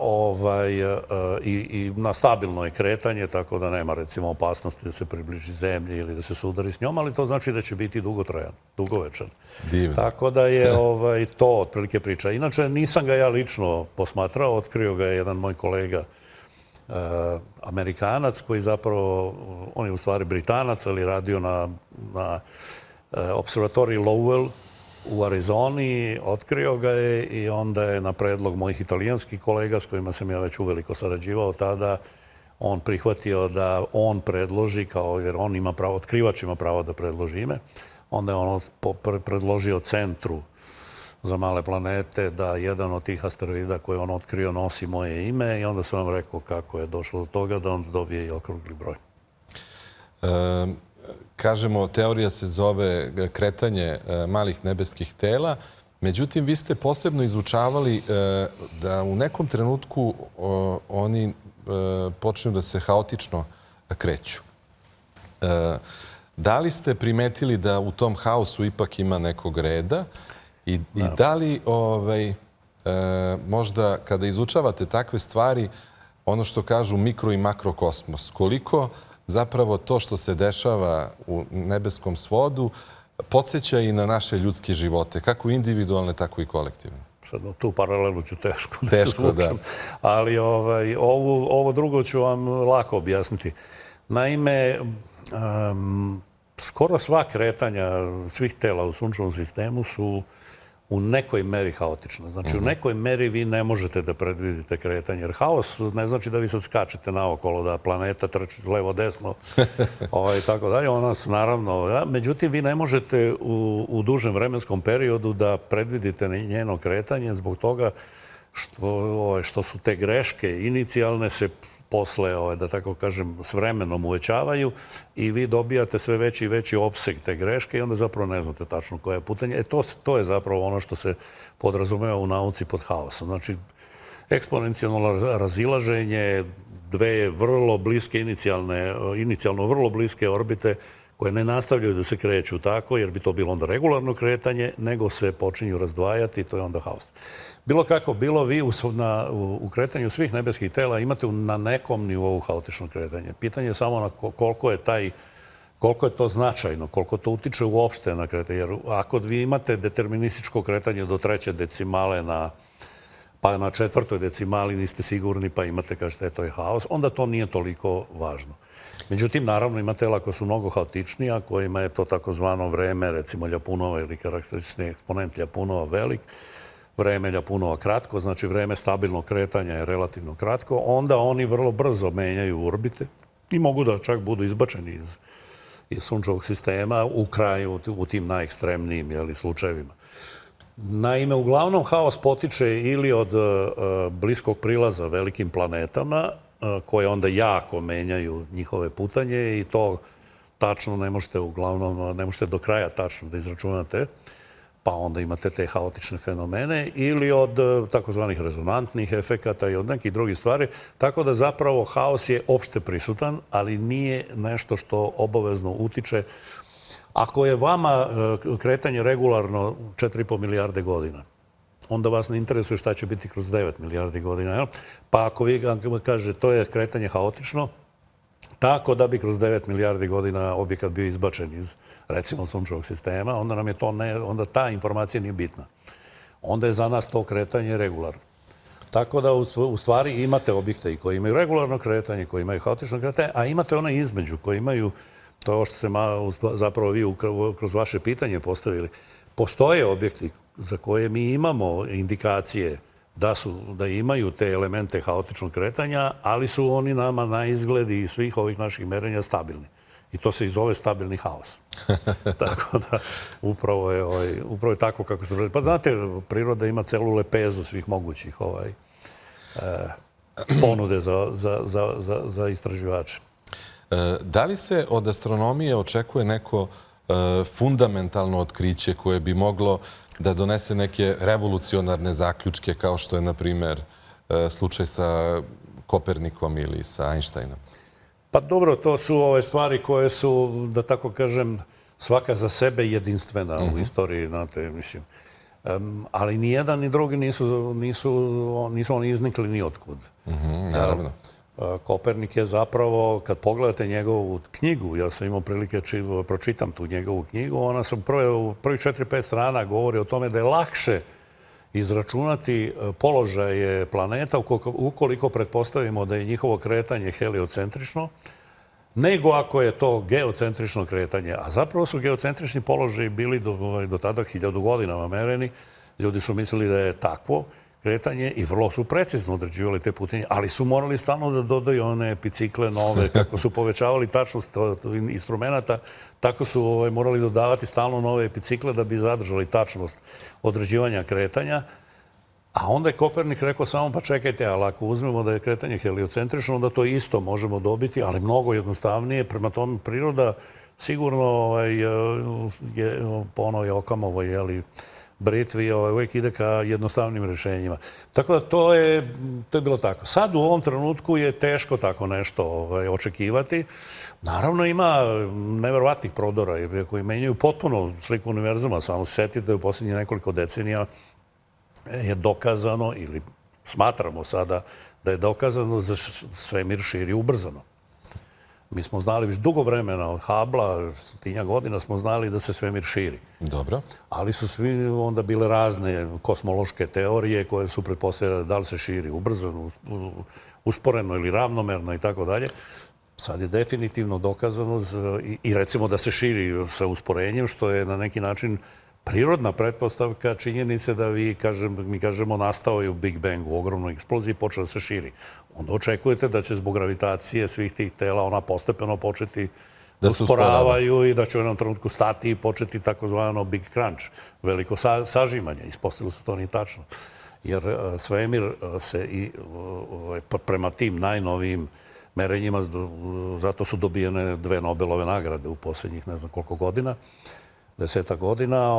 i na stabilno je kretanje, tako da nema recimo opasnosti da se približi zemlji ili da se sudari s njom, ali to znači da će biti dugotrajan, dugovečan. Divno. Tako da je to otprilike priča. Inače, nisam ga ja lično posmatrao, otkrio ga je jedan moj kolega Amerikanac, koji zapravo, on je u stvari Britanac, ali radio na observatoriji Lowell u Arizoni, otkrio ga je i onda je na predlog mojih italijanskih kolega s kojima sam ja već uveliko sarađivao tada, on prihvatio da on predloži, jer on ima pravo, otkrivač ima pravo da predloži ime, onda je on predložio Centru za male planete da jedan od tih asteroida koje on otkrio nosi moje ime i onda sam vam rekao kako je došlo do toga da on dobije i okrugli broj. Kažemo, teorija se zove kretanje malih nebeskih tela, međutim, vi ste posebno izučavali da u nekom trenutku oni počnu da se haotično kreću. Da li ste primetili da u tom haosu ipak ima nekog reda i da li možda kada izučavate takve stvari, ono što kažu mikro i makrokosmos, koliko zapravo to što se dešava u nebeskom svodu podsjeća i na naše ljudske živote, kako individualne, tako i kolektivne? Sad, tu paralelu ću teško da. Ali ovo drugo ću vam lako objasniti. Naime, skoro sva kretanja svih tela u sunčevom sistemu su u nekoj meri haotična. Znači, u nekoj meri vi ne možete da predvidite kretanje. Jer haos ne znači da vi sad skačete naokolo, da planeta trči levo-desno i tako dalje. Ona naravno, međutim, vi ne možete u dužem vremenskom periodu da predvidite njeno kretanje zbog toga što su te greške inicijalne se posle, da tako kažem, s vremenom uvećavaju i vi dobijate sve veći i veći opseg te greške i onda zapravo ne znate tačno koje je putanje. To je zapravo ono što se podrazumeva u nauci pod haosom. Znači, eksponencijalno razilaženje, dve vrlo bliske inicijalno vrlo bliske orbite koje ne nastavljaju da se kreću tako, jer bi to bilo onda regularno kretanje, nego se počinju razdvajati i to je onda haos. Bilo kako bilo, vi u kretanju svih nebeskih tela imate na nekom nivou haotično kretanje. Pitanje je samo na koliko je to značajno, koliko to utiče uopšte na kretanje. Jer ako vi imate determinističko kretanje do 3. decimale pa na 4. decimali niste sigurni, pa imate, kažete, to je haos, onda to nije toliko važno. Međutim, naravno, ima tela koja su mnogo haotičnija, kojima je to takozvano vreme, recimo Ljapunova ili karakteristični eksponent Ljapunova velik, vreme Ljapunova kratko, znači vreme stabilnog kretanja je relativno kratko, onda oni vrlo brzo menjaju orbite i mogu da čak budu izbačeni iz sunčevog sistema u kraju, u tim najekstremnijim slučajevima. Naime, uglavnom haos potiče ili od bliskog prilaza velikim planetama, koje onda jako menjaju njihove putanje i to tačno ne možete do kraja tačno da izračunate, pa onda imate te haotične fenomene, ili od takozvanih rezonantnih efekata i od nekih drugih stvari, tako da zapravo haos je opšte prisutan, ali nije nešto što obavezno utiče. Ako je vama kretanje regularno 4,5 milijarde godina, onda vas ne interesuje šta će biti kroz 9 milijardi godina. Pa ako vi kažete to je kretanje haotično, tako da bi kroz 9 milijardi godina objekat bio izbačen iz, recimo, sunčevog sistema, onda nam je to onda ta informacija nije bitna. Onda je za nas to kretanje regularno. Tako da u stvari imate objekte koji imaju regularno kretanje, koji imaju haotično kretanje, a imate one između koji imaju, to je ovo što ste zapravo vi kroz vaše pitanje postavili. Postoje objekti za koje mi imamo indikacije da imaju te elemente haotičnog kretanja, ali su oni nama na izgled i svih ovih naših merenja stabilni. I to se i zove stabilni haos. Tako da, upravo je tako kako se... Pa znate, priroda ima celu lepezu svih mogućih ponude za istraživače. Da li se od astronomije očekuje neko fundamentalno otkriće koje bi moglo da donese neke revolucionarne zaključke kao što je, na primjer, slučaj sa Kopernikom ili sa Einsteinom? Pa dobro, to su ove stvari koje su, da tako kažem, svaka za sebe jedinstvena u istoriji, znate, mislim. Ali ni jedan ni drugi nisu oni iznikli ni otkud. Naravno. Kopernik je zapravo, kad pogledate njegovu knjigu, ja sam imao prilike pročitam tu njegovu knjigu, ona se u prvih 4-5 strana govori o tome da je lakše izračunati položaje planeta ukoliko pretpostavimo da je njihovo kretanje heliocentrično, nego ako je to geocentrično kretanje. A zapravo su geocentrični položaji bili do tada 1000 godina mereni. Ljudi su mislili da je takvo kretanje i vrlo su precizno određivali te putinje, ali su morali stalno da dodaju one epicikle nove, kako su povećavali tačnost instrumenta, tako su morali dodavati stalno nove epicikle da bi zadržali tačnost određivanja kretanja. A onda je Kopernik rekao samo, pa čekajte, ali ako uzmemo da je kretanje heliocentrično, onda to isto možemo dobiti, ali mnogo jednostavnije. Prema tome, priroda sigurno je po onoj Okamovoj, britvi, uvijek ide ka jednostavnim rješenjima. Tako da to je bilo tako. Sad u ovom trenutku je teško tako nešto očekivati. Naravno ima neverovatnih prodora koji menjaju potpuno sliku univerzuma. Samo se setite da u posljednjih nekoliko decenija je dokazano, ili smatramo sada da je dokazano da svemir širi ubrzano. Mi smo znali već dugo vremena od Hubble-a, 100 godina smo znali da se svemir širi. Dobro. Ali su svi onda bile razne kosmološke teorije koje su pretpostavljale da li se širi ubrzano, usporeno ili ravnomerno i tako dalje. Sad je definitivno dokazano i recimo da se širi sa usporenjem, što je na neki način prirodna pretpostavka činjenice da mi kažemo nastao je u Big Bang, u ogromnoj eksploziji, počeo da se širi. Onda očekujete da će zbog gravitacije svih tih tela ona postepeno početi da usporavaju i da će u jednom trenutku stati i početi takozvano Big Crunch, veliko sažimanje. Ispostavilo se to nije tačno. Jer svemir se i prema tim najnovijim merenjima, zato su dobijene 2 Nobelove nagrade u posljednjih ne znam koliko godina, 10 godina,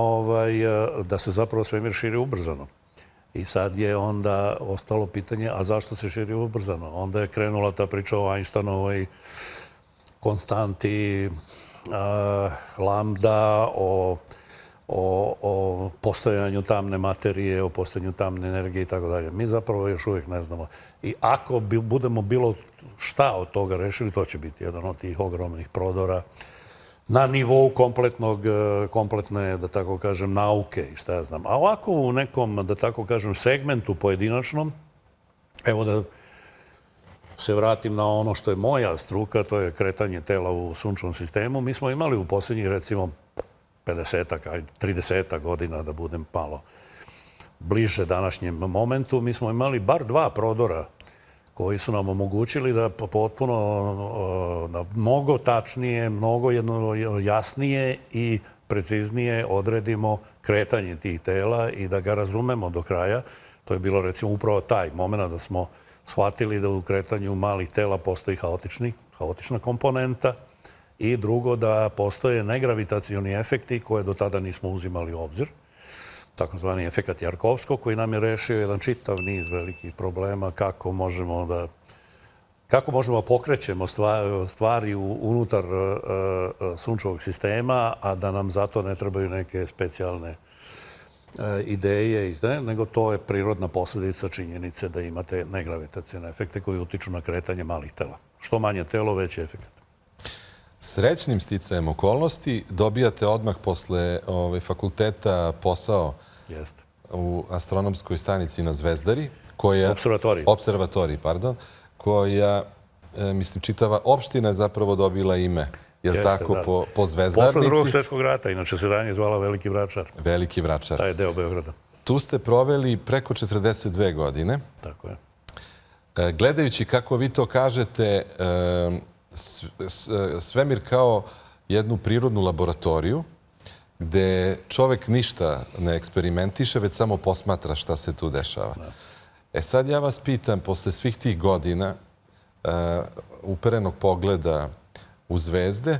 da se zapravo svemir širi ubrzano. I sad je onda ostalo pitanje, a zašto se širi ubrzano? Onda je krenula ta priča o Einsteinovoj konstanti, lambda, o postojanju tamne materije, o postojanju tamne energije i tako dalje. Mi zapravo još uvijek ne znamo. I ako budemo bilo šta od toga rešili, to će biti jedan od tih ogromnih prodora na nivou kompletne, da tako kažem, nauke i šta ja znam. A ovako u nekom, da tako kažem, segmentu pojedinačnom, evo da se vratim na ono što je moja struka, to je kretanje tela u sunčevom sistemu. Mi smo imali u posljednjih, recimo, 30 godina, da budem malo bliže današnjem momentu, mi smo imali bar 2 prodora koji su nam omogućili da potpuno, da mnogo tačnije, mnogo jasnije i preciznije odredimo kretanje tih tela i da ga razumemo do kraja. To je bilo, recimo, upravo taj moment da smo shvatili da u kretanju malih tela postoji haotična komponenta i drugo, da postoje negravitacioni efekti koje do tada nismo uzimali u obzir. Takozvani efekat Jarkovskog, koji nam je rešio jedan čitav niz velikih problema kako možemo da pokrećemo stvari unutar sunčevog sistema, a da nam zato ne trebaju neke specijalne ideje, nego to je prirodna posljedica činjenice da imate negravitacione efekte koji utiču na kretanje malih tela. Što manje telo, veći efekat. Srećnim sticajem okolnosti dobijate odmah posle fakulteta posao u astronomskoj stanici na Zvezdari, observatoriji, koja, mislim, čitava opština je zapravo dobila ime, jer tako, po Zvezdarnici. Posle Drugog svjetskog rata, inače se ranije zvala Veliki Vračar. Veliki Vračar. Taj je deo Beograda. Tu ste proveli preko 42 godine. Tako je. Gledajući, kako vi to kažete, svemir kao jednu prirodnu laboratoriju, gde čovek ništa ne eksperimentiše, već samo posmatra šta se tu dešava. Sad ja vas pitam, posle svih tih godina uperenog pogleda u zvezde,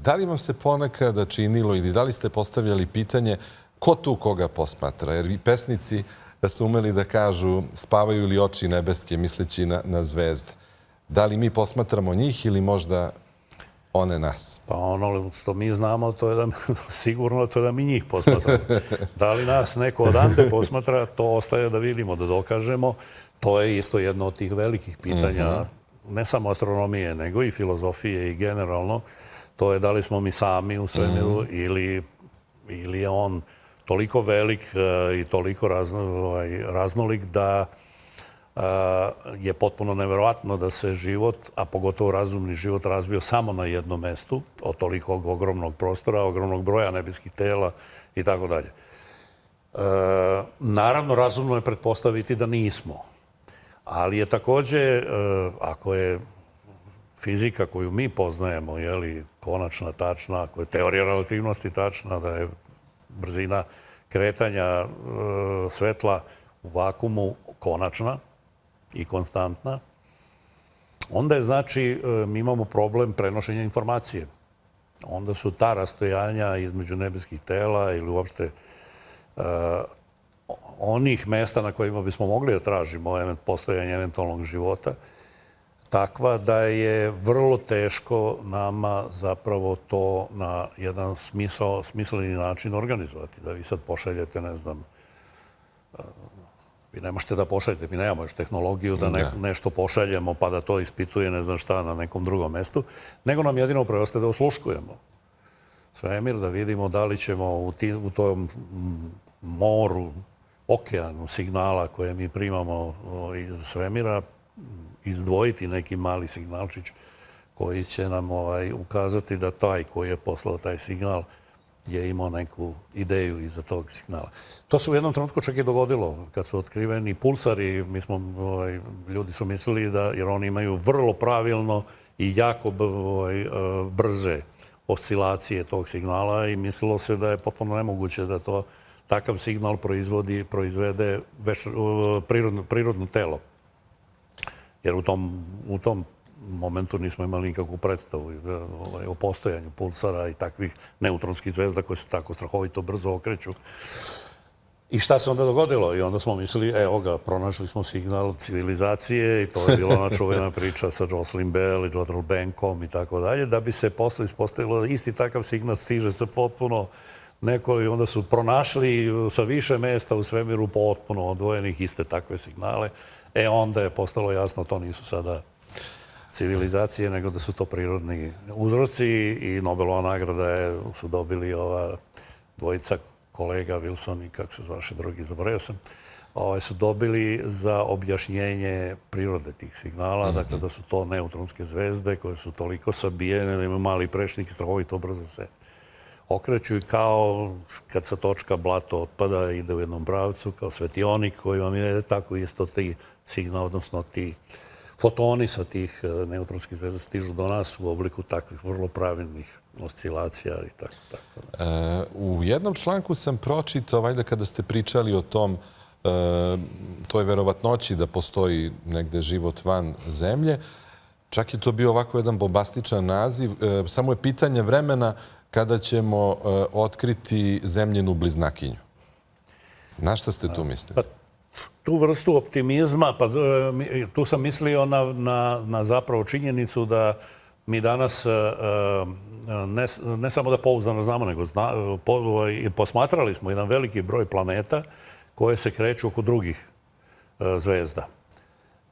da li vam se ponekada činilo ili da li ste postavljali pitanje ko tu koga posmatra? Jer i pesnici su umeli da kažu spavaju li oči nebeske misleći na zvezde. Da li mi posmatramo njih ili možda one nas? Pa ono što mi znamo, to je da sigurno to je da mi njih posmatramo. Da li nas neko odande posmatra, to ostaje da vidimo, da dokažemo. To je isto jedno od tih velikih pitanja, ne samo astronomije, nego i filozofije i generalno. To je da li smo mi sami u svemiru ili je on toliko velik i toliko raznolik da je potpuno neverovatno da se život, a pogotovo razumni život, razvio samo na jednom mestu, od tolikog ogromnog prostora, ogromnog broja nebeskih tela i tako dalje. Naravno, razumno je pretpostaviti da nismo. Ali je takođe, ako je fizika koju mi poznajemo, konačna, tačna, ako je teorija relativnosti tačna, da je brzina kretanja svetla u vakumu konačna i konstantna, onda je znači mi imamo problem prenošenja informacije. Onda su ta rastojanja između nebeskih tela ili uopšte onih mesta na kojima bismo mogli da tražimo postojanje eventualnog života takva da je vrlo teško nama zapravo to na jedan smisleni način organizovati. Da vi sad pošaljete, ne znam, vi ne možete da pošaljete, mi nemamo još tehnologiju da nešto pošaljemo pa da to ispituje ne znam šta na nekom drugom mestu, nego nam jedino preostaje da osluškujemo svemir, da vidimo da li ćemo u tom moru, okeanu signala koje mi primamo iz svemira izdvojiti neki mali signalčić koji će nam ukazati da taj koji je poslao taj signal je imao neku ideju iza tog signala. To se u jednom trenutku čak i dogodilo. Kad su otkriveni pulsari, ljudi su mislili da, jer oni imaju vrlo pravilno i jako brze oscilacije tog signala i mislilo se da je potpuno nemoguće da to takav signal proizvede prirodno telo. Jer u tom momentu nismo imali nikakvu predstavu o postojanju pulsara i takvih neutronskih zvezda koje se tako strahovito brzo okreću. I šta se onda dogodilo? I onda smo mislili, evo ga, pronašli smo signal civilizacije i to je bila ona čuvena priča sa Jocelyn Bell i Jodrell Bankom i tako dalje, da bi se posle ispostavilo da isti takav signal stiže sa potpuno neko i onda su pronašli sa više mesta u svemiru potpuno odvojenih iste takve signale. Onda je postalo jasno, to nisu sada civilizacije, nego da su to prirodni uzroci i Nobelova nagrada su dobili ova dvojica kolega, Wilson i kako se zvaše drugi, zaboravio sam, su dobili za objašnjenje prirode tih signala, dakle da su to neutronske zvezde koje su toliko sabijene da imaju mali prečnik i strahovito brzo se okreću i kao kad sa točka blato otpada ide u jednom pravcu, kao svetionik koji vam je tako isto ti signal, odnosno ti fotoni sa tih neutronskih zvezda stižu do nas u obliku takvih vrlo pravilnih oscilacija i tako. U jednom članku sam pročitao, valjda kada ste pričali o toj verovatnoći da postoji negde život van zemlje, čak je to bio ovako jedan bombastičan naziv, samo je pitanje vremena kada ćemo otkriti zemljinu bliznakinju. Na šta ste tu mislili? Tu vrstu optimizma, tu sam mislio na zapravo činjenicu da mi danas ne samo da pouzdano znamo, nego posmatrali smo jedan veliki broj planeta koje se kreću oko drugih zvezda.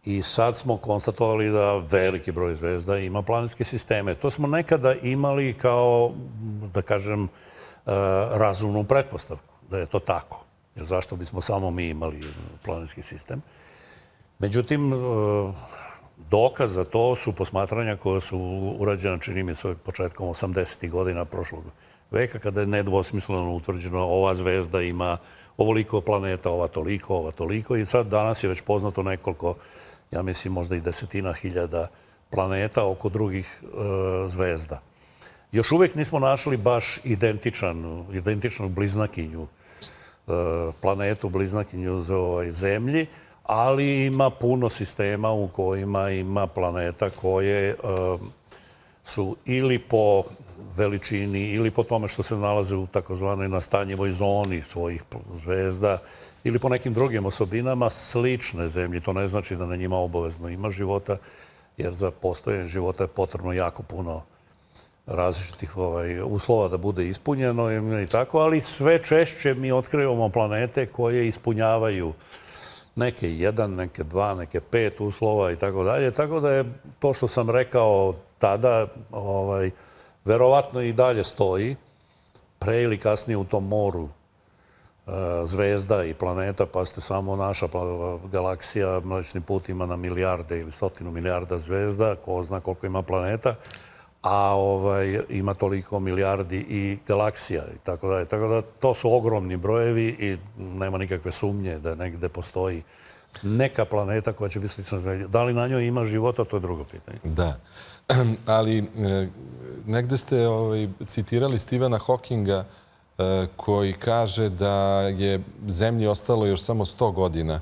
I sad smo konstatovali da veliki broj zvezda ima planetske sisteme. To smo nekada imali kao, da kažem, razumnu pretpostavku, da je to tako. Jer zašto bismo samo mi imali planetski sistem? Međutim, dokaz za to su posmatranja koja su urađena, čini mi se, početkom 80. godina prošlog veka, kada je nedvosmisleno utvrđeno ova zvezda ima ovoliko planeta, ova toliko i sad danas je već poznato nekoliko, ja mislim možda i desetina hiljada planeta oko drugih zvezda. Još uvijek nismo našli baš identičnog bliznakinju, planetu bliznakinju Zemlji, ali ima puno sistema u kojima ima planeta koje su ili po veličini ili po tome što se nalaze u takozvanoj nastanjivoj zoni svojih zvezda ili po nekim drugim osobinama slične Zemlji. To ne znači da na njima obavezno ima života, jer za postojanje života je potrebno jako puno različitih uslova da bude ispunjeno i tako, ali sve češće mi otkrivamo planete koje ispunjavaju neke 1, neke 2, neke 5 uslova i tako dalje. Tako da je to što sam rekao tada, verovatno i dalje stoji. Pre ili kasnije u tom moru zvezda i planeta, pa ste samo naša galaksija, Mlečni put ima na milijarde ili 100 milijarda zvezda, ko zna koliko ima planeta, a ima toliko milijardi i galaksija i tako dalje. Tako da to su ogromni brojevi i nema nikakve sumnje da negde postoji neka planeta koja će biti slična Zemlji. Da li na njoj ima života, to je drugo pitanje. Da, ali negde ste citirali Stephena Hawkinga koji kaže da je Zemlji ostalo još samo 100 godina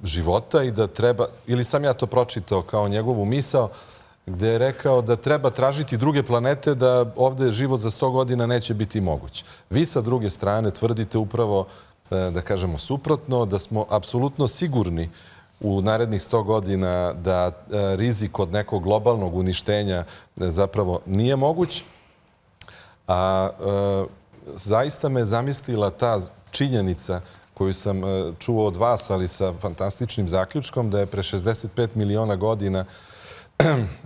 života i da treba, ili sam ja to pročitao kao njegovu misao, gde je rekao da treba tražiti druge planete, da ovde život za 100 godina neće biti moguć. Vi sa druge strane tvrdite upravo, da kažemo, suprotno, da smo apsolutno sigurni u narednih 100 godina da rizik od nekog globalnog uništenja zapravo nije moguć. A zaista me zamislila ta činjenica koju sam čuo od vas, ali sa fantastičnim zaključkom, da je pre 65 miliona godina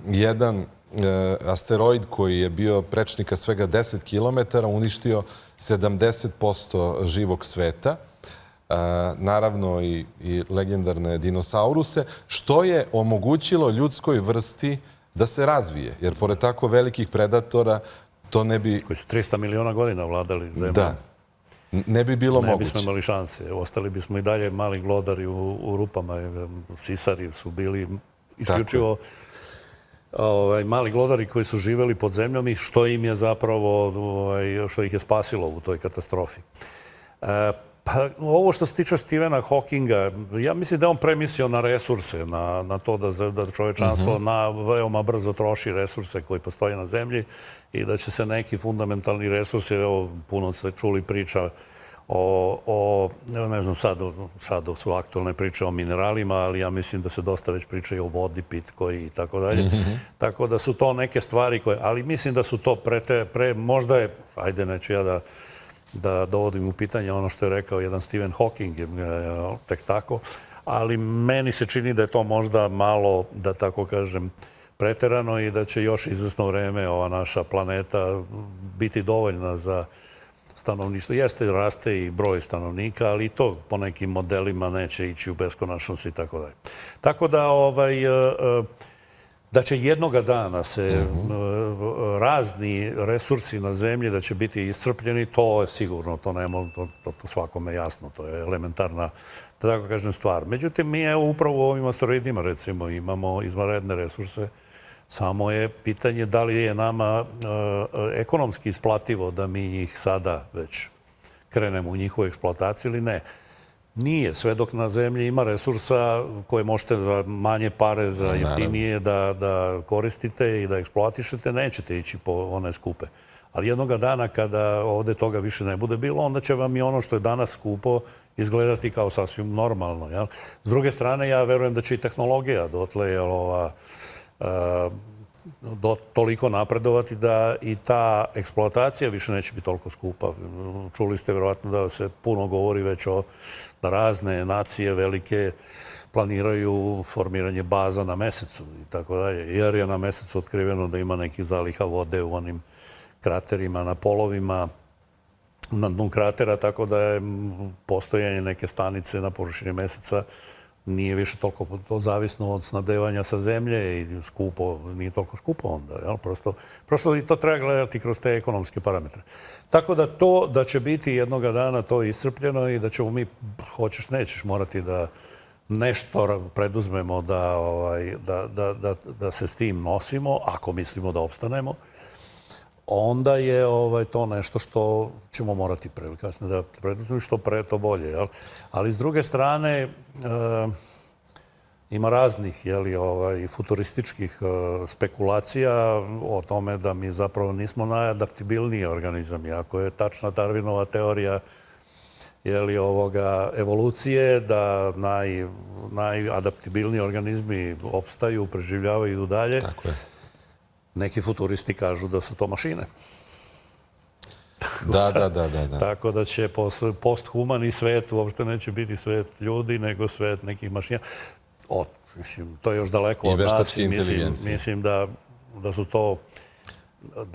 jedan asteroid koji je bio prečnika svega 10 km uništio 70% živog sveta. Naravno i legendarne dinosauruse, što je omogućilo ljudskoj vrsti da se razvije. Jer pored tako velikih predatora to ne bi... Koji su 300 miliona godina vladali Zemljom. Da. Ne bi bilo moguće. Ne bismo imali šanse. Ostali bismo i dalje mali glodari u rupama. Sisari su bili isključivo mali glodari koji su živeli pod zemljom i što im je zapravo, što ih je spasilo u toj katastrofi. Pa ovo što se tiče Stephena Hawkinga, ja mislim da je on premislio na resurse, na to da čovečanstvo veoma brzo troši resurse koji postoje na zemlji i da će se neki fundamentalni resursi, evo puno ste čuli priča ne znam, sad su aktualne priče o mineralima, ali ja mislim da se dosta već priča i o vodi, pitkoj i tako dalje. Tako da su to neke stvari koje, ali mislim da su to možda je, ajde neću ja da dovodim u pitanje ono što je rekao jedan Stephen Hawking, tek tako, ali meni se čini da je to možda malo, da tako kažem, preterano i da će još izvesno vreme ova naša planeta biti dovoljna za stanovništvo. Jeste, raste i broj stanovnika, ali i to po nekim modelima neće ići u beskonačnost i tako dalje. Tako da će jednoga dana se razni resursi na zemlji da će biti iscrpljeni, to je sigurno, to svakome jasno, to je elementarna, da tako kažem, stvar. Međutim, mi upravo u ovim asteroidima, recimo, imamo izvanredne resurse. Samo je pitanje da li je nama ekonomski isplativo da mi njih sada već krenemo u njihovu eksploataciju ili ne. Nije. Sve dok na zemlji ima resursa koje možete za manje pare, za jeftinije da koristite i da eksploatišete, nećete ići po one skupe. Ali jednoga dana kada ovde toga više ne bude bilo, onda će vam i ono što je danas skupo izgledati kao sasvim normalno. S druge strane, ja verujem da će i tehnologija dotle toliko napredovati da i ta eksploatacija više neće biti toliko skupa. Čuli ste verovatno da se puno govori već da razne nacije velike planiraju formiranje baza na Mesecu i tako dalje. Jer je na Mesecu otkriveno da ima neki zaliha vode u onim kraterima, na polovima, na dnu kratera, tako da je postojanje neke stanice na površini Meseca nije više toliko to zavisno od snabdevanja sa zemlje i skupo, nije toliko skupo onda. Jel? Prosto i to treba gledati kroz te ekonomske parametre. Tako da to da će biti jednoga dana to iscrpljeno i da ćemo mi, hoćeš nećeš, morati da nešto preduzmemo da se s tim nosimo, ako mislimo da opstanemo, onda je to nešto što ćemo morati kasnije da preduzmemo, što pre to bolje. Jel? Ali s druge strane, ima raznih futurističkih spekulacija o tome da mi zapravo nismo najadaptibilniji organizam. Ako je tačna Darwinova teorija evolucije, da najadaptibilniji organizmi opstaju, preživljavaju i idu dalje. Tako je. Neki futuristi kažu da su to mašine. Da. Tako da će posthumani svet uopšte neće biti svet ljudi, nego svet nekih mašina. To je još daleko od nas. I veštačke inteligencije. Mislim da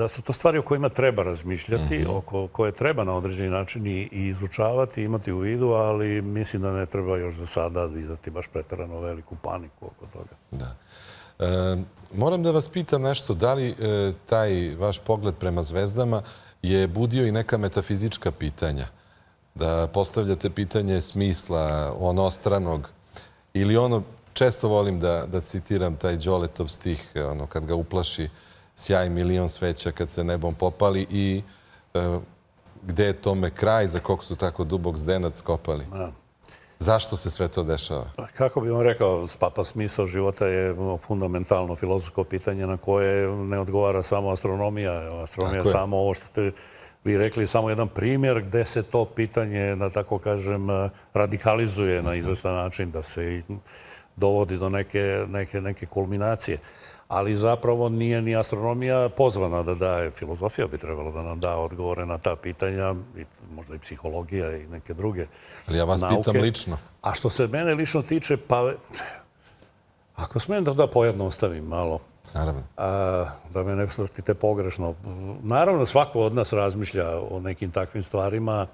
su to stvari o kojima treba razmišljati, koje treba na određeni način i izučavati, imati u vidu, ali mislim da ne treba još za sada izdati baš preterano veliku paniku oko toga. Da. Moram da vas pitam nešto, da li taj vaš pogled prema zvezdama je budio i neka metafizička pitanja? Da postavljate pitanje smisla onostranog ili ono, često volim da citiram taj Đoletov stih, kad ga uplaši sjaj milion sveća kad se nebom popali i gde je tome kraj, za kog su tako dubok zdenac skopali. Zašto se sve to dešava? Kako bih vam rekao, smisao života je fundamentalno filozofsko pitanje na koje ne odgovara samo astronomija. Astronomija je samo ovo što ste vi rekli, samo jedan primjer gde se to pitanje, da tako kažem, radikalizuje na izvestan način, da se dovodi do neke kulminacije. Ali zapravo nije ni astronomija pozvana da daje. Filozofija bi trebala da nam da odgovore na ta pitanja, možda i psihologija i neke druge nauke. Ali ja vas pitam lično. A što se mene lično tiče, pa ako smijem da pojednostavim malo, Naravno. Da me ne shvatite pogrešno. Naravno, svako od nas razmišlja o nekim takvim stvarima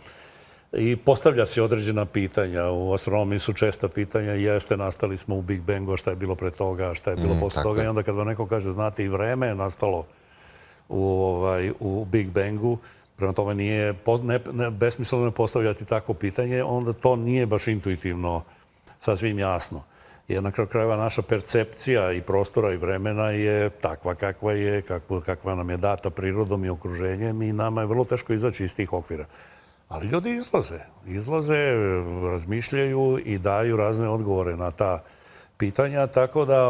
i postavlja se određena pitanja. U astronomiji su česta pitanja, jeste, nastali smo u Big Bangu, šta je bilo pre toga, šta je bilo posle toga. I onda kad vam neko kaže, znate, i vreme je nastalo u Big Bangu, prema tome nije besmisleno postavljati takvo pitanje, onda to nije baš intuitivno sasvim jasno. Jer na kraju krajeva naša percepcija i prostora i vremena je takva kakva je, kakva nam je data prirodom i okruženjem i nama je vrlo teško izaći iz tih okvira. Ali ljudi izlaze, razmišljaju i daju razne odgovore na ta pitanja, tako da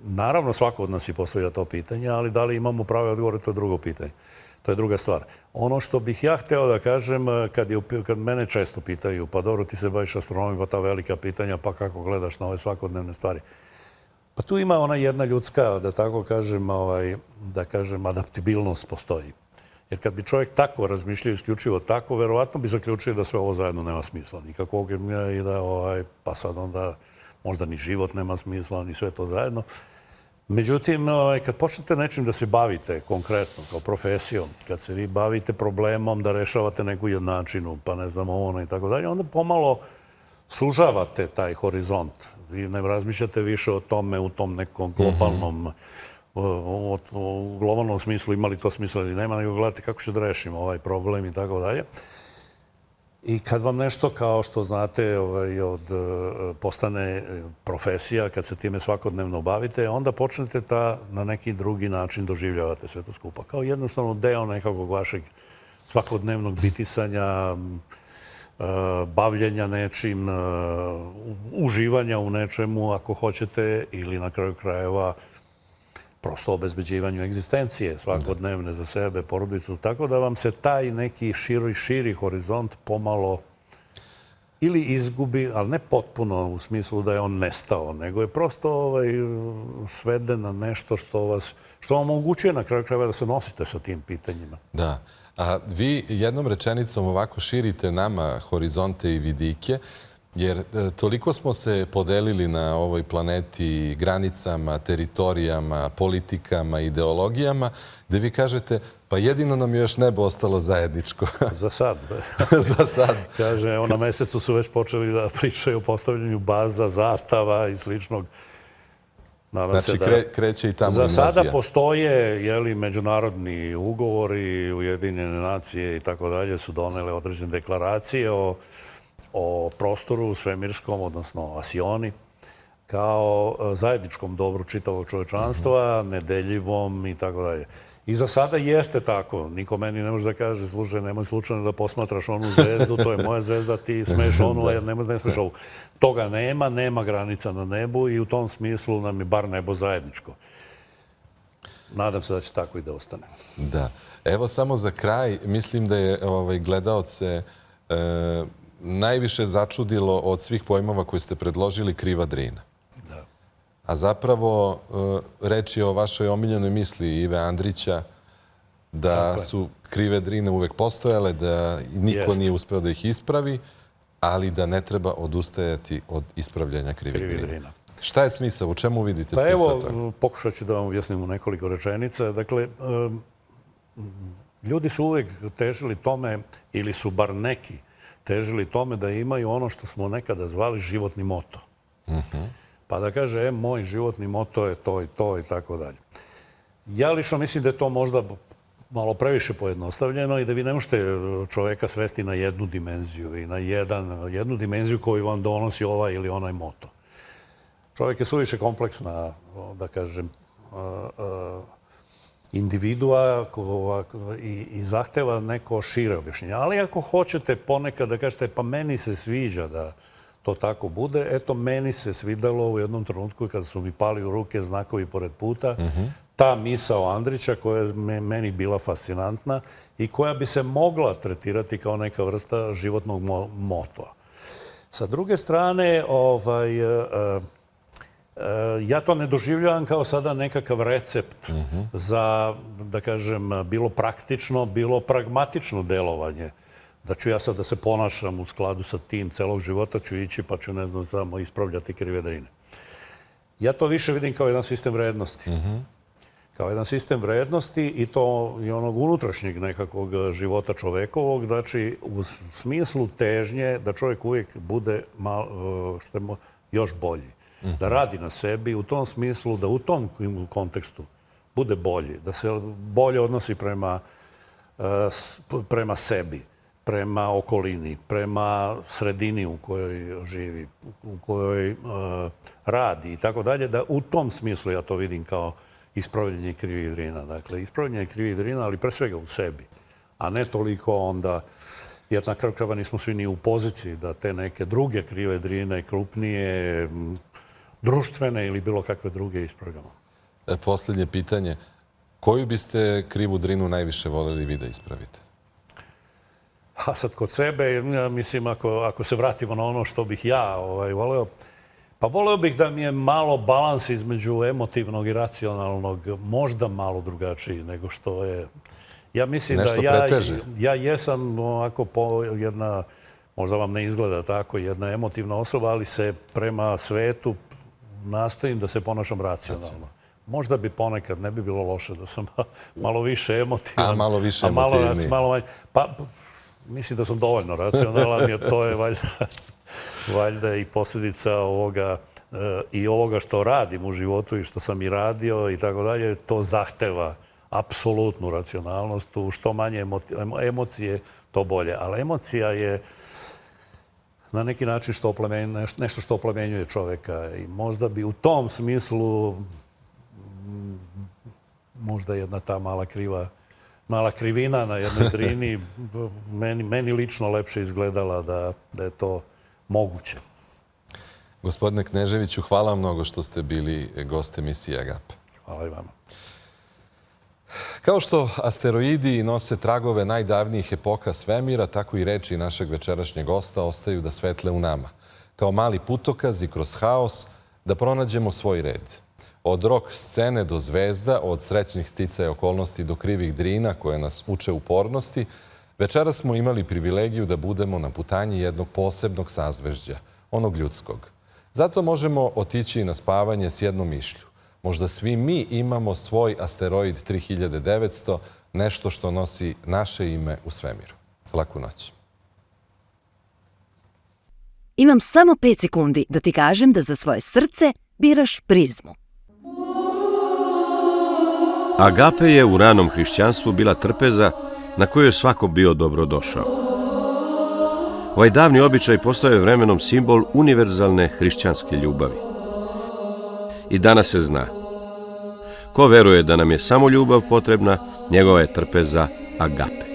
naravno svako od nas i postavlja to pitanje, ali da li imamo prave odgovore, to je drugo pitanje. To je druga stvar. Ono što bih ja hteo da kažem, kad mene često pitaju, pa dobro, ti se baviš astronomijom, pa ta velika pitanja, pa kako gledaš na ove svakodnevne stvari. Pa tu ima ona jedna ljudska, da kažem, adaptibilnost postoji. Jer kad bi čovjek tako razmišljao, isključivo tako, verovatno bi zaključio da sve ovo zajedno nema smisla. Nikakvog i da, pa sad onda možda ni život nema smisla, ni sve to zajedno. Međutim, kad počnete nečim da se bavite konkretno, kao profesijom, kad se vi bavite problemom da rešavate neku jednačinu, pa ne znam ono i tako dalje, onda pomalo sužavate taj horizont. Vi ne razmišljate više o tome u tom nekom globalnom u globalnom smislu, ima li to smisla ili nema, nego gledate kako ću da rešim ovaj problem i tako dalje. I kad vam nešto, kao što znate, postane profesija, kad se time svakodnevno bavite, onda počnete na neki drugi način doživljavate sve to skupa. Kao jednostavno deo nekakvog vašeg svakodnevnog bitisanja, bavljenja nečim, uživanja u nečemu, ako hoćete, ili na kraju krajeva prosto obezbeđivanju egzistencije svakodnevne za sebe, porodicu, tako da vam se taj neki širi horizont pomalo ili izgubi, ali ne potpuno u smislu da je on nestao, nego je prosto sveden na nešto što vam omogućuje na kraju krajeva da se nosite sa tim pitanjima. Da. A vi jednom rečenicom ovako širite nama horizonte i vidike Jer toliko smo se podelili na ovoj planeti granicama, teritorijama, politikama, ideologijama, gde vi kažete, pa jedino nam je još nebo ostalo zajedničko. Za sad. Za sad. Kaže, na mesecu su već počeli da pričaju o postavljanju baza, zastava i sličnog. Nadam Znači, se da kreće i tamo za invazija. sada postoje međunarodni ugovori, Ujedinjene nacije i tako dalje su donele određene deklaracije o prostoru svemirskom, odnosno Asioni, kao zajedničkom dobru čitavog čovečanstva, nedeljivom i tako dalje. I za sada jeste tako. Niko meni ne može da kaže, slušaj, nemoj slučajno da posmatraš onu zvezdu, to je moja zvezda, ti smeš onu, a ne smeš ovu. Toga nema granica na nebu i u tom smislu nam je bar nebo zajedničko. Nadam se da će tako i da ostane. Da. Evo samo za kraj, mislim da je gledaoce najviše začudilo od svih pojmova koje ste predložili kriva Drina. Da. A zapravo reč je o vašoj omiljenoj misli Ive Andrića da su krive Drine uvek postojale, da niko nije uspeo da ih ispravi, ali da ne treba odustajati od ispravljanja krivih Drina. Šta je smisao? U čemu vidite smisao toga? Evo, pokušat ću da vam objasnim u nekoliko rečenica. Dakle, ljudi su uvek težili tome, ili su bar neki težili tome da imaju ono što smo nekada zvali životni moto. Pa da kaže, moj životni moto je to i to i tako dalje. Ja lično mislim da je to možda malo previše pojednostavljeno i da vi ne možete čoveka svesti na jednu dimenziju i na jednu dimenziju koju vam donosi ovaj ili onaj moto. Čovjek je suviše kompleksna, da kažem, individua i zahteva neko šire objašnjenje. Ali ako hoćete ponekad da kažete, pa meni se sviđa da to tako bude, eto, meni se svidalo u jednom trenutku kada su mi pali u ruke znakovi pored puta, ta misao Andrića koja je meni bila fascinantna i koja bi se mogla tretirati kao neka vrsta životnog motoa. Sa druge strane, ja to ne doživljavam kao sada nekakav recept za, da kažem, bilo praktično, bilo pragmatično delovanje. Da ću ja sad da se ponašam u skladu sa tim celog života, ću ići pa ću, ne znam, samo ispravljati krive Drine. Ja to više vidim kao jedan sistem vrednosti. Kao jedan sistem vrednosti i to i onog unutrašnjeg nekakvog života čovekovog, znači u smislu težnje da čovjek uvijek bude što je još bolji. Da radi na sebi u tom smislu, da u tom kontekstu bude bolji, da se bolje odnosi prema sebi, prema okolini, prema sredini u kojoj živi, u kojoj radi i tako dalje, da u tom smislu ja to vidim kao ispravljanje krivih Drina. Dakle, ispravljanje krivih Drina, ali pre svega u sebi, a ne toliko onda, jer na kraju krajeva nismo svi ni u poziciji da te neke druge krive Drine, krupnije, društvene ili bilo kakve druge ispravljamo. Posljednje pitanje. Koju biste krivu Drinu najviše voljeli vi da ispravite? A sad kod sebe, mislim, ako se vratimo na ono što bih ja voleo, pa voleo bih da mi je malo balans između emotivnog i racionalnog možda malo drugačiji nego što je. Ja mislim da ja jesam ovako jedna, možda vam ne izgleda tako, jedna emotivna osoba, ali se prema svetu nastojim da se ponašam racionalno. Možda bi ponekad, ne bi bilo loše da sam malo više emotivan. A malo više emotivni. Pa mislim da sam dovoljno racionalan, jer to je valjda i posljedica ovoga što radim u životu i što sam i radio i tako dalje. To zahteva apsolutnu racionalnost. U što manje emocije, to bolje. Ali emocija je na neki način nešto što oplemenjuje čoveka i možda bi u tom smislu možda jedna ta mala krivina na jednoj Drini meni lično lepše izgledala da je to moguće. Gospodine Kneževiću, hvala vam mnogo što ste bili gost emisije Agape. Hvala i vama. Kao što asteroidi nose tragove najdavnijih epoka svemira, tako i reči našeg večerašnjeg gosta ostaju da svetle u nama. Kao mali putokaz i kroz haos da pronađemo svoj red. Od rock scene do zvezda, od srećnih sticaja okolnosti do krivih Drina koje nas uče upornosti, večeras smo imali privilegiju da budemo na putanji jednog posebnog sazvežđa, onog ljudskog. Zato možemo otići na spavanje s jednom mišlju. Možda svi mi imamo svoj asteroid 3900, nešto što nosi naše ime u svemiru. Laku noć. Imam samo 5 sekundi da ti kažem da za svoje srce biraš prizmu. Agape je u ranom hrišćanstvu bila trpeza na kojoj je svako bio dobrodošao. Ovaj davni običaj postao je vremenom simbol univerzalne hrišćanske ljubavi. I danas se zna. Ko veruje da nam je samo ljubav potrebna, njegova je trpeza agape.